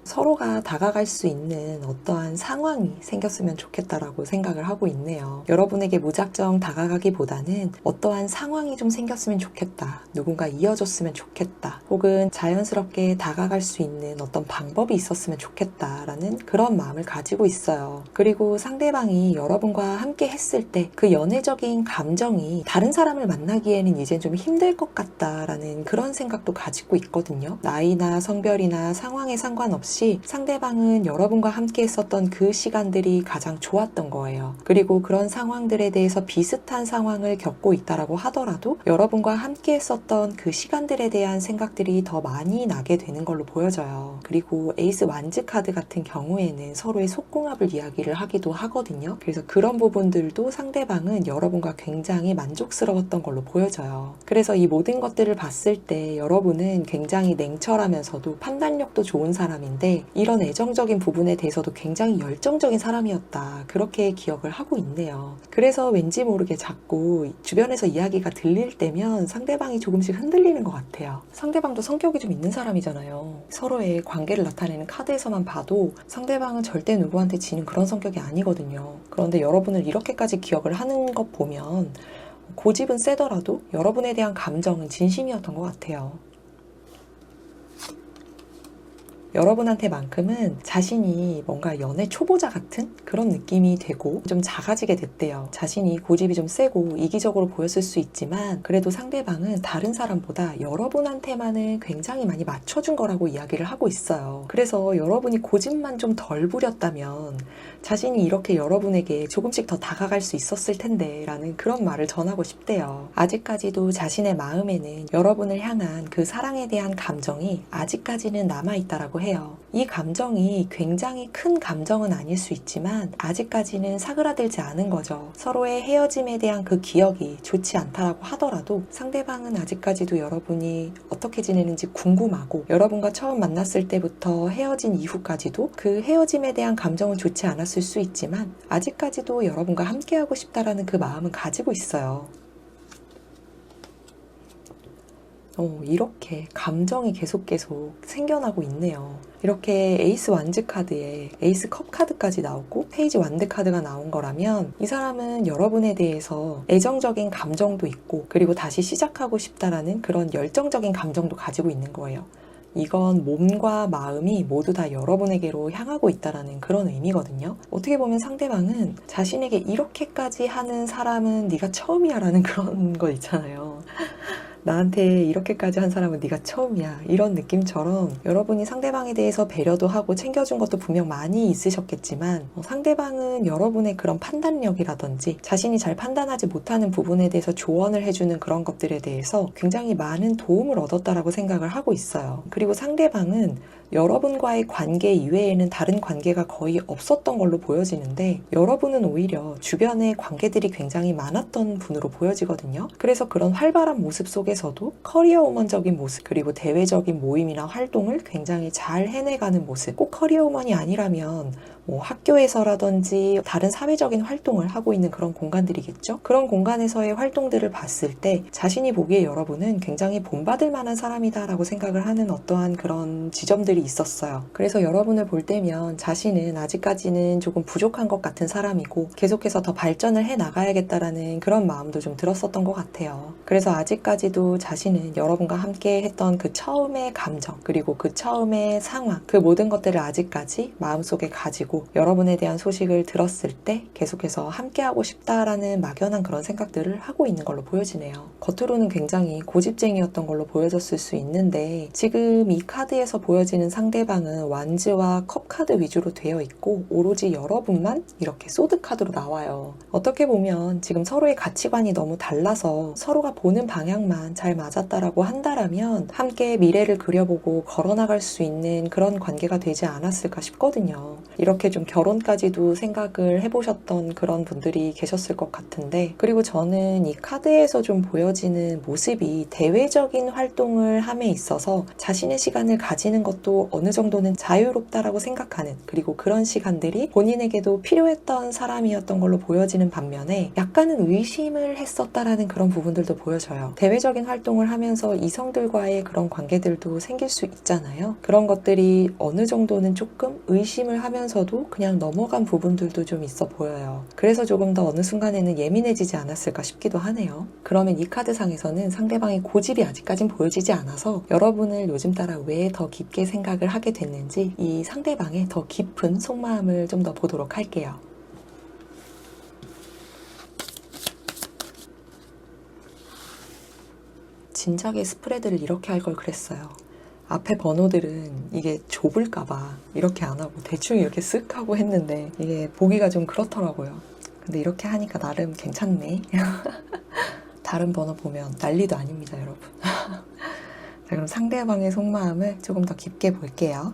서로가 다가갈 수 있는 어떠한 상황이 생겼으면 좋겠다라고 생각을 하고 있네요. 여러분에게 무작정 다가가기보다는 어떠한 상황이 좀 생겼으면 좋겠다, 누군가 이어줬으면 좋겠다, 혹은 자연스럽게 다가갈 수 있는 어떤 방법이 있었으면 좋겠다라는 그런 마음을 가지고 있어요. 그리고 상대방이 여러분과 함께 했을 때 그 연애적인 감정이 다른 사람을 만나기에는 이젠 좀 힘들 것 같다라는 그런 생각도 가지고 있거든요. 나이나 성별이나 상황에 상관없이 상대방은 여러분과 함께 했었던 그 시간들이 가장 좋았던 거예요. 그리고 그런 상황들에 대해서 비슷한 상황을 겪고 있다라고 하더라도 여러분과 함께 했었던 그 시간들에 대한 생각들이 더 많이 나게 되는 걸로 보여져요. 그리고 에이스 완즈 카드 같은 경우에는 서로의 속궁합을 이야기를 하기도 하거든요. 그래서 그런 부분들도 상대방은 여러분과 굉장히 만족스러웠던 걸로 보여져요. 그래서 이 모든 것들을 봤을 때 여러분은 굉장히 냉철하면서도 판단력도 좋은 사람인데, 이런 애정적인 부분에 대해서도 굉장히 열정적인 사람이었다, 그렇게 기억을 하고 있네요. 그래서 왠지 모르게 자꾸 주변에서 이야기가 들릴 때면 상대방이 조금씩 흔들리는 것 같아요. 상대방도 성격이 좀 있는 사람이잖아요. 서로의 관계를 나타내는 카드에서만 봐도 상대방은 절대 누구한테 지는 그런 성격이 아니거든요. 그런데 여러분을 이렇게까지 기억을 하는 것 보면 고집은 세더라도 여러분에 대한 감정은 진심이었던 것 같아요. 여러분한테만큼은 자신이 뭔가 연애 초보자 같은 그런 느낌이 되고 좀 작아지게 됐대요. 자신이 고집이 좀 세고 이기적으로 보였을 수 있지만 그래도 상대방은 다른 사람보다 여러분한테만은 굉장히 많이 맞춰준 거라고 이야기를 하고 있어요. 그래서 여러분이 고집만 좀 덜 부렸다면 자신이 이렇게 여러분에게 조금씩 더 다가갈 수 있었을 텐데 라는 그런 말을 전하고 싶대요. 아직까지도 자신의 마음에는 여러분을 향한 그 사랑에 대한 감정이 아직까지는 남아있다라고 해요. 이 감정이 굉장히 큰 감정은 아닐 수 있지만 아직까지는 사그라들지 않은 거죠. 서로의 헤어짐에 대한 그 기억이 좋지 않다라고 하더라도 상대방은 아직까지도 여러분이 어떻게 지내는지 궁금하고 여러분과 처음 만났을 때부터 헤어진 이후까지도 그 헤어짐에 대한 감정은 좋지 않았을 수 있지만 아직까지도 여러분과 함께하고 싶다라는 그 마음은 가지고 있어요. 이렇게 감정이 계속 생겨나고 있네요. 이렇게 에이스 완즈 카드에 에이스 컵 카드까지 나오고 페이지 완드 카드가 나온 거라면 이 사람은 여러분에 대해서 애정적인 감정도 있고 그리고 다시 시작하고 싶다라는 그런 열정적인 감정도 가지고 있는 거예요. 이건 몸과 마음이 모두 다 여러분에게로 향하고 있다라는 그런 의미거든요. 어떻게 보면 상대방은 자신에게 이렇게까지 하는 사람은 네가 처음이야 라는 그런 거 있잖아요. 나한테 이렇게까지 한 사람은 네가 처음이야 이런 느낌처럼 여러분이 상대방에 대해서 배려도 하고 챙겨준 것도 분명 많이 있으셨겠지만 상대방은 여러분의 그런 판단력이라든지 자신이 잘 판단하지 못하는 부분에 대해서 조언을 해주는 그런 것들에 대해서 굉장히 많은 도움을 얻었다라고 생각을 하고 있어요. 그리고 상대방은 여러분과의 관계 이외에는 다른 관계가 거의 없었던 걸로 보여지는데 여러분은 오히려 주변에 관계들이 굉장히 많았던 분으로 보여지거든요. 그래서 그런 활발한 모습 속에서도 커리어 우먼적인 모습 그리고 대외적인 모임이나 활동을 굉장히 잘 해내가는 모습 꼭 커리어 우먼이 아니라면 학교에서라든지 다른 사회적인 활동을 하고 있는 그런 공간들이겠죠. 그런 공간에서의 활동들을 봤을 때 자신이 보기에 여러분은 굉장히 본받을 만한 사람이다라고 생각을 하는 어떠한 그런 지점들이 있었어요. 그래서 여러분을 볼 때면 자신은 아직까지는 조금 부족한 것 같은 사람이고 계속해서 더 발전을 해 나가야겠다라는 그런 마음도 좀 들었었던 것 같아요. 그래서 아직까지도 자신은 여러분과 함께 했던 그 처음의 감정 그리고 그 처음의 상황 그 모든 것들을 아직까지 마음속에 가지고 여러분에 대한 소식을 들었을 때 계속해서 함께하고 싶다라는 막연한 그런 생각들을 하고 있는 걸로 보여지네요. 겉으로는 굉장히 고집쟁이였던 걸로 보여졌을 수 있는데 지금 이 카드에서 보여지는 상대방은 완즈와 컵 카드 위주로 되어 있고 오로지 여러분만 이렇게 소드 카드로 나와요. 어떻게 보면 지금 서로의 가치관이 너무 달라서 서로가 보는 방향만 잘 맞았다라고 한다라면 함께 미래를 그려보고 걸어나갈 수 있는 그런 관계가 되지 않았을까 싶거든요. 이렇게 좀 결혼까지도 생각을 해보셨던 그런 분들이 계셨을 것 같은데 그리고 저는 이 카드에서 좀 보여지는 모습이 대외적인 활동을 함에 있어서 자신의 시간을 가지는 것도 어느 정도는 자유롭다라고 생각하는 그리고 그런 시간들이 본인에게도 필요했던 사람이었던 걸로 보여지는 반면에 약간은 의심을 했었다라는 그런 부분들도 보여져요. 대외적인 활동을 하면서 이성들과의 그런 관계들도 생길 수 있잖아요. 그런 것들이 어느 정도는 조금 의심을 하면서도 그냥 넘어간 부분들도 좀 있어 보여요. 그래서 조금 더 어느 순간에는 예민해지지 않았을까 싶기도 하네요. 그러면 이 카드상에서는 상대방의 고집이 아직까진 보여지지 않아서 여러분을 요즘 따라 왜 더 깊게 생각을 하게 됐는지 이 상대방의 더 깊은 속마음을 좀 더 보도록 할게요. 진작에 스프레드를 이렇게 할 걸 그랬어요. 앞에 번호들은 이게 좁을까봐 이렇게 안 하고 대충 이렇게 쓱 하고 했는데 이게 보기가 좀 그렇더라고요. 근데 이렇게 하니까 나름 괜찮네. 다른 번호 보면 난리도 아닙니다, 여러분. 자, 그럼 상대방의 속마음을 조금 더 깊게 볼게요.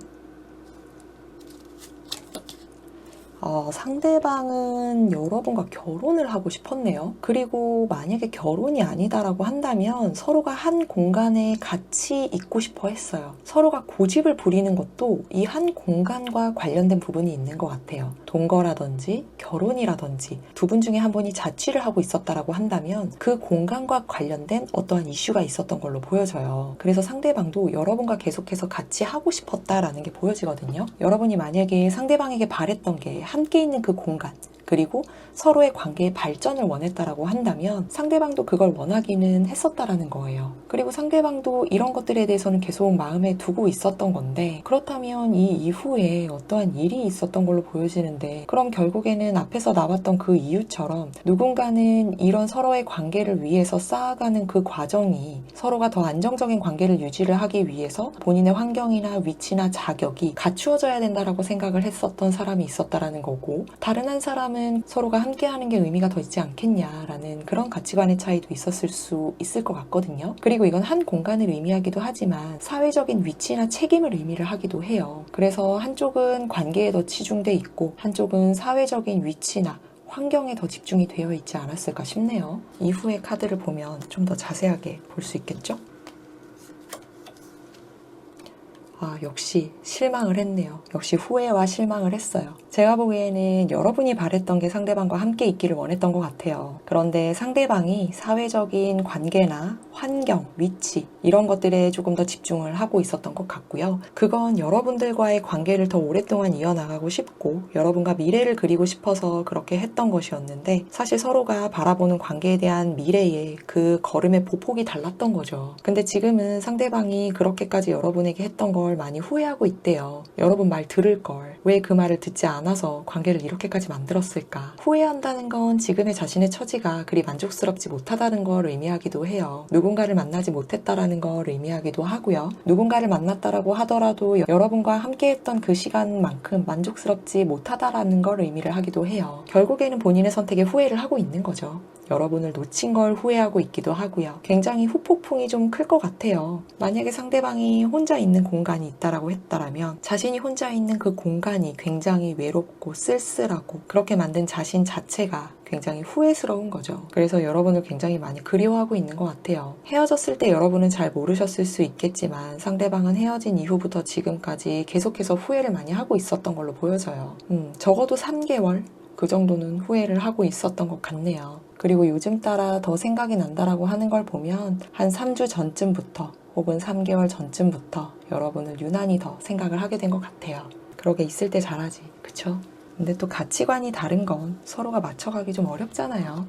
상대방은 여러분과 결혼을 하고 싶었네요. 그리고 만약에 결혼이 아니다라고 한다면 서로가 한 공간에 같이 있고 싶어 했어요. 서로가 고집을 부리는 것도 이 한 공간과 관련된 부분이 있는 것 같아요. 동거라든지 결혼이라든지 두 분 중에 한 분이 자취를 하고 있었다라고 한다면 그 공간과 관련된 어떠한 이슈가 있었던 걸로 보여져요. 그래서 상대방도 여러분과 계속해서 같이 하고 싶었다라는 게 보여지거든요. 여러분이 만약에 상대방에게 바랬던 게 함께 있는 그 공간 그리고 서로의 관계의 발전을 원했다라고 한다면 상대방도 그걸 원하기는 했었다라는 거예요. 그리고 상대방도 이런 것들에 대해서는 계속 마음에 두고 있었던 건데, 그렇다면 이 이후에 어떠한 일이 있었던 걸로 보여지는데, 그럼 결국에는 앞에서 나왔던 그 이유처럼 누군가는 이런 서로의 관계를 위해서 쌓아가는 그 과정이 서로가 더 안정적인 관계를 유지를 하기 위해서 본인의 환경이나 위치나 자격이 갖추어져야 된다라고 생각을 했었던 사람이 있었다라는 거고, 다른 한 사람은 서로가 함께하는 게 의미가 더 있지 않겠냐라는 그런 가치관의 차이도 있었을 수 있을 것 같거든요. 그리고 이건 한 공간을 의미하기도 하지만 사회적인 위치나 책임을 의미를 하기도 해요. 그래서 한쪽은 관계에 더 치중돼 있고 한쪽은 사회적인 위치나 환경에 더 집중이 되어 있지 않았을까 싶네요. 이후의 카드를 보면 좀 더 자세하게 볼 수 있겠죠? 역시 실망을 했네요. 역시 후회와 실망을 했어요. 제가 보기에는 여러분이 바랬던 게 상대방과 함께 있기를 원했던 것 같아요. 그런데 상대방이 사회적인 관계나 환경, 위치 이런 것들에 조금 더 집중을 하고 있었던 것 같고요. 그건 여러분들과의 관계를 더 오랫동안 이어나가고 싶고 여러분과 미래를 그리고 싶어서 그렇게 했던 것이었는데, 사실 서로가 바라보는 관계에 대한 미래의 그 걸음의 보폭이 달랐던 거죠. 근데 지금은 상대방이 그렇게까지 여러분에게 했던 걸 많이 후회하고 있대요. 여러분 말 들을 걸. 왜 그 말을 듣지 않아서 관계를 이렇게까지 만들었을까? 후회한다는 건 지금의 자신의 처지가 그리 만족스럽지 못하다는 걸 의미하기도 해요. 누군가를 만나지 못했다라는 걸 의미하기도 하고요. 누군가를 만났다라고 하더라도 여러분과 함께했던 그 시간만큼 만족스럽지 못하다라는 걸 의미를 하기도 해요. 결국에는 본인의 선택에 후회를 하고 있는 거죠. 여러분을 놓친 걸 후회하고 있기도 하고요. 굉장히 후폭풍이 좀 클 것 같아요. 만약에 상대방이 혼자 있는 공간이 있다라고 했다라면 자신이 혼자 있는 그 공간이 굉장히 외롭고 쓸쓸하고 그렇게 만든 자신 자체가 굉장히 후회스러운 거죠. 그래서 여러분을 굉장히 많이 그리워하고 있는 것 같아요. 헤어졌을 때 여러분은 잘 모르셨을 수 있겠지만 상대방은 헤어진 이후부터 지금까지 계속해서 후회를 많이 하고 있었던 걸로 보여져요. 적어도 3개월? 그 정도는 후회를 하고 있었던 것 같네요. 그리고 요즘 따라 더 생각이 난다라고 하는 걸 보면 한 3주 전쯤부터 혹은 3개월 전쯤부터 여러분을 유난히 더 생각을 하게 된 것 같아요. 그러게 있을 때 잘하지, 그쵸? 근데 또 가치관이 다른 건 서로가 맞춰가기 좀 어렵잖아요.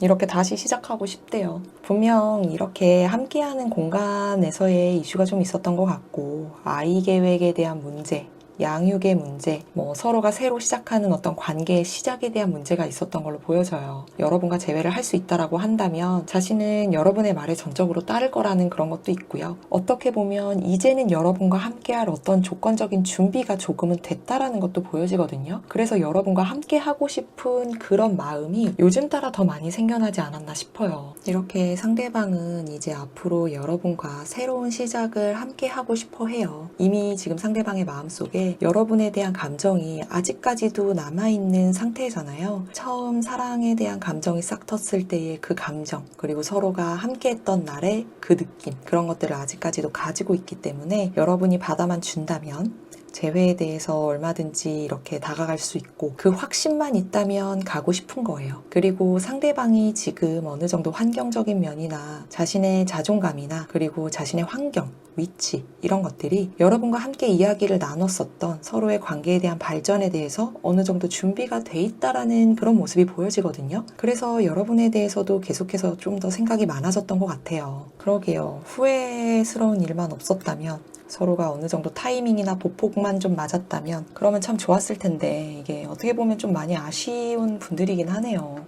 이렇게 다시 시작하고 싶대요. 분명 이렇게 함께하는 공간에서의 이슈가 좀 있었던 것 같고, 아이 계획에 대한 문제, 양육의 문제, 서로가 새로 시작하는 어떤 관계의 시작에 대한 문제가 있었던 걸로 보여져요. 여러분과 재회를 할 수 있다라고 한다면 자신은 여러분의 말에 전적으로 따를 거라는 그런 것도 있고요. 어떻게 보면 이제는 여러분과 함께할 어떤 조건적인 준비가 조금은 됐다라는 것도 보여지거든요. 그래서 여러분과 함께 하고 싶은 그런 마음이 요즘 따라 더 많이 생겨나지 않았나 싶어요. 이렇게 상대방은 이제 앞으로 여러분과 새로운 시작을 함께 하고 싶어 해요. 이미 지금 상대방의 마음속에 여러분에 대한 감정이 아직까지도 남아있는 상태잖아요. 처음 사랑에 대한 감정이 싹 텄을 때의 그 감정, 그리고 서로가 함께했던 날의 그 느낌, 그런 것들을 아직까지도 가지고 있기 때문에 여러분이 받아만 준다면 재회에 대해서 얼마든지 이렇게 다가갈 수 있고 그 확신만 있다면 가고 싶은 거예요. 그리고 상대방이 지금 어느 정도 환경적인 면이나 자신의 자존감이나 그리고 자신의 환경, 위치 이런 것들이 여러분과 함께 이야기를 나눴었던 서로의 관계에 대한 발전에 대해서 어느 정도 준비가 돼 있다라는 그런 모습이 보여지거든요. 그래서 여러분에 대해서도 계속해서 좀 더 생각이 많아졌던 것 같아요. 그러게요. 후회스러운 일만 없었다면, 서로가 어느 정도 타이밍이나 보폭만 좀 맞았다면 그러면 참 좋았을 텐데, 이게 어떻게 보면 좀 많이 아쉬운 분들이긴 하네요.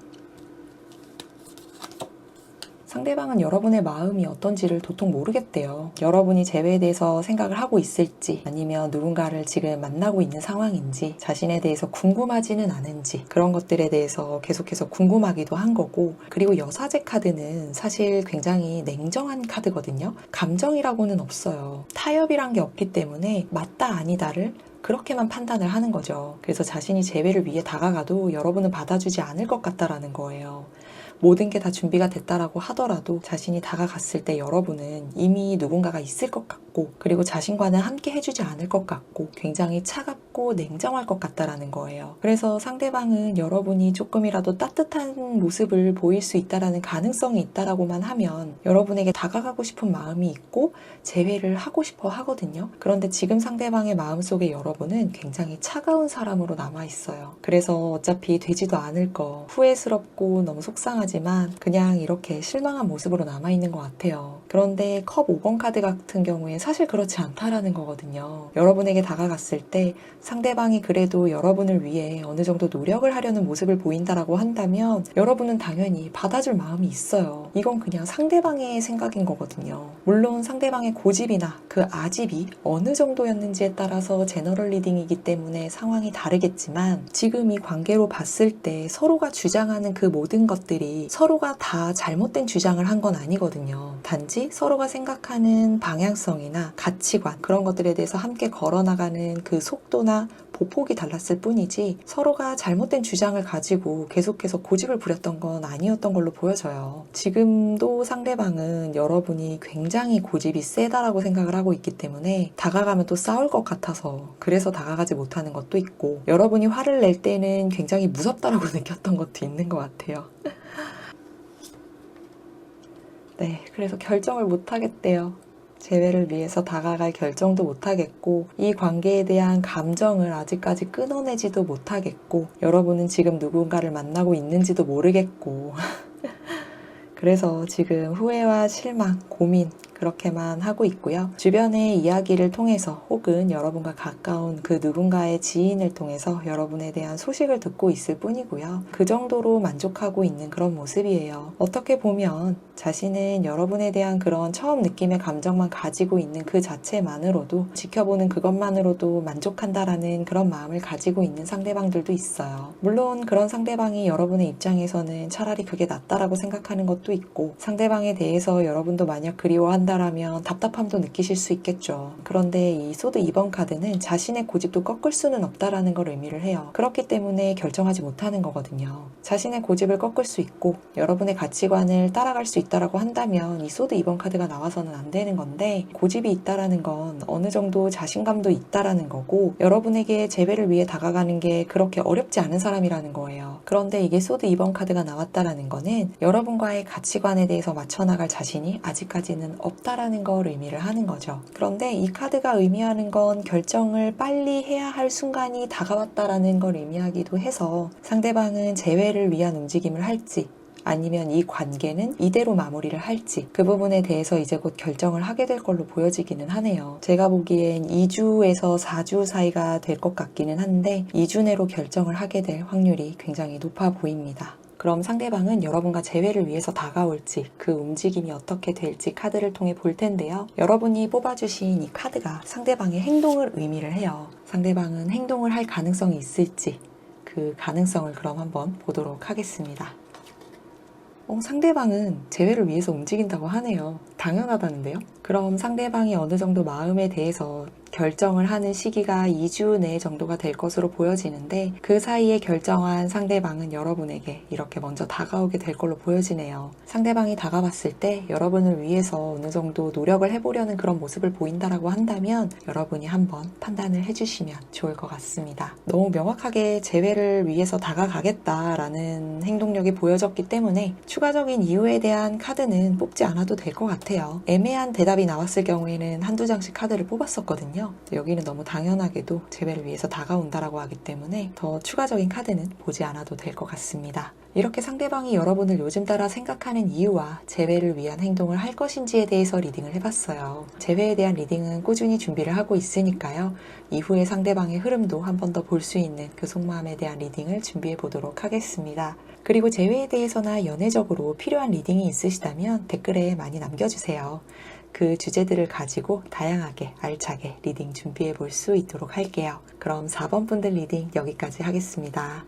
상대방은 여러분의 마음이 어떤지를 도통 모르겠대요. 여러분이 재회에 대해서 생각을 하고 있을지, 아니면 누군가를 지금 만나고 있는 상황인지, 자신에 대해서 궁금하지는 않은지, 그런 것들에 대해서 계속해서 궁금하기도 한 거고, 그리고 여사제 카드는 사실 굉장히 냉정한 카드거든요. 감정이라고는 없어요. 타협이란 게 없기 때문에 맞다 아니다를 그렇게만 판단을 하는 거죠. 그래서 자신이 재회를 위해 다가가도 여러분은 받아주지 않을 것 같다라는 거예요. 모든 게 다 준비가 됐다라고 하더라도 자신이 다가갔을 때 여러분은 이미 누군가가 있을 것 같고, 그리고 자신과는 함께 해주지 않을 것 같고 굉장히 차갑고 냉정할 것 같다라는 거예요. 그래서 상대방은 여러분이 조금이라도 따뜻한 모습을 보일 수 있다라는 가능성이 있다라고만 하면 여러분에게 다가가고 싶은 마음이 있고 재회를 하고 싶어 하거든요. 그런데 지금 상대방의 마음속에 여러분은 굉장히 차가운 사람으로 남아있어요. 그래서 어차피 되지도 않을 거, 후회스럽고 너무 속상하지 하지만 그냥 이렇게 실망한 모습으로 남아있는 것 같아요. 그런데 컵 5번 카드 같은 경우에 사실 그렇지 않다라는 거거든요. 여러분에게 다가갔을 때 상대방이 그래도 여러분을 위해 어느 정도 노력을 하려는 모습을 보인다라고 한다면 여러분은 당연히 받아줄 마음이 있어요. 이건 그냥 상대방의 생각인 거거든요. 물론 상대방의 고집이나 그 아집이 어느 정도였는지에 따라서 제너럴 리딩이기 때문에 상황이 다르겠지만 지금 이 관계로 봤을 때 서로가 주장하는 그 모든 것들이 서로가 다 잘못된 주장을 한 건 아니거든요. 단지 서로가 생각하는 방향성이나 가치관 그런 것들에 대해서 함께 걸어나가는 그 속도나 보폭이 달랐을 뿐이지 서로가 잘못된 주장을 가지고 계속해서 고집을 부렸던 건 아니었던 걸로 보여져요. 지금도 상대방은 여러분이 굉장히 고집이 세다라고 생각을 하고 있기 때문에 다가가면 또 싸울 것 같아서 그래서 다가가지 못하는 것도 있고 여러분이 화를 낼 때는 굉장히 무섭다라고 느꼈던 것도 있는 것 같아요. 네, 그래서 결정을 못 하겠대요. 재회를 위해서 다가갈 결정도 못하겠고 이 관계에 대한 감정을 아직까지 끊어내지도 못하겠고 여러분은 지금 누군가를 만나고 있는지도 모르겠고 그래서 지금 후회와 실망, 고민 그렇게만 하고 있고요. 주변의 이야기를 통해서 혹은 여러분과 가까운 그 누군가의 지인을 통해서 여러분에 대한 소식을 듣고 있을 뿐이고요. 그 정도로 만족하고 있는 그런 모습이에요. 어떻게 보면 자신은 여러분에 대한 그런 처음 느낌의 감정만 가지고 있는 그 자체만으로도 지켜보는 그것만으로도 만족한다라는 그런 마음을 가지고 있는 상대방들도 있어요. 물론 그런 상대방이 여러분의 입장에서는 차라리 그게 낫다라고 생각하는 것도 있고 상대방에 대해서 여러분도 만약 그리워한다라면 답답함도 느끼실 수 있겠죠. 그런데 이 소드 2번 카드는 자신의 고집도 꺾을 수는 없다라는 걸 의미를 해요. 그렇기 때문에 결정하지 못하는 거거든요. 자신의 고집을 꺾을 수 있고 여러분의 가치관을 따라갈 수 있다라고 한다면 이 소드 2번 카드가 나와서는 안 되는 건데 고집이 있다라는 건 어느 정도 자신감도 있다라는 거고 여러분에게 재회를 위해 다가가는 게 그렇게 어렵지 않은 사람이라는 거예요. 그런데 이게 소드 2번 카드가 나왔다라는 거는 여러분과의 가치관에 대해서 맞춰나갈 자신이 아직까지는 없다라는 걸 의미를 하는 거죠. 그런데 이 카드가 의미하는 건 결정을 빨리 해야 할 순간이 다가왔다라는 걸 의미하기도 해서 상대방은 재회를 위한 움직임을 할지 아니면 이 관계는 이대로 마무리를 할지 그 부분에 대해서 이제 곧 결정을 하게 될 걸로 보여지기는 하네요. 제가 보기엔 2주에서 4주 사이가 될 것 같기는 한데 2주 내로 결정을 하게 될 확률이 굉장히 높아 보입니다. 그럼 상대방은 여러분과 재회를 위해서 다가올지 그 움직임이 어떻게 될지 카드를 통해 볼 텐데요. 여러분이 뽑아주신 이 카드가 상대방의 행동을 의미를 해요. 상대방은 행동을 할 가능성이 있을지 그 가능성을 그럼 한번 보도록 하겠습니다. 상대방은 재회를 위해서 움직인다고 하네요. 당연하다는데요? 그럼 상대방이 어느 정도 마음에 대해서 결정을 하는 시기가 2주 내 정도가 될 것으로 보여지는데 그 사이에 결정한 상대방은 여러분에게 이렇게 먼저 다가오게 될 걸로 보여지네요. 상대방이 다가왔을 때 여러분을 위해서 어느 정도 노력을 해보려는 그런 모습을 보인다라고 한다면 여러분이 한번 판단을 해주시면 좋을 것 같습니다. 너무 명확하게 재회를 위해서 다가가겠다라는 행동력이 보여졌기 때문에 추가적인 이유에 대한 카드는 뽑지 않아도 될 것 같아요. 애매한 대답이 나왔을 경우에는 한두 장씩 카드를 뽑았었거든요. 여기는 너무 당연하게도 재회를 위해서 다가온다라고 하기 때문에 더 추가적인 카드는 보지 않아도 될 것 같습니다. 이렇게 상대방이 여러분을 요즘 따라 생각하는 이유와 재회를 위한 행동을 할 것인지에 대해서 리딩을 해봤어요. 재회에 대한 리딩은 꾸준히 준비를 하고 있으니까요. 이후에 상대방의 흐름도 한 번 더 볼 수 있는 그 속마음에 대한 리딩을 준비해 보도록 하겠습니다. 그리고 재회에 대해서나 연애적으로 필요한 리딩이 있으시다면 댓글에 많이 남겨주세요. 그 주제들을 가지고 다양하게 알차게 리딩 준비해 볼 수 있도록 할게요. 그럼 4번 분들 리딩 여기까지 하겠습니다.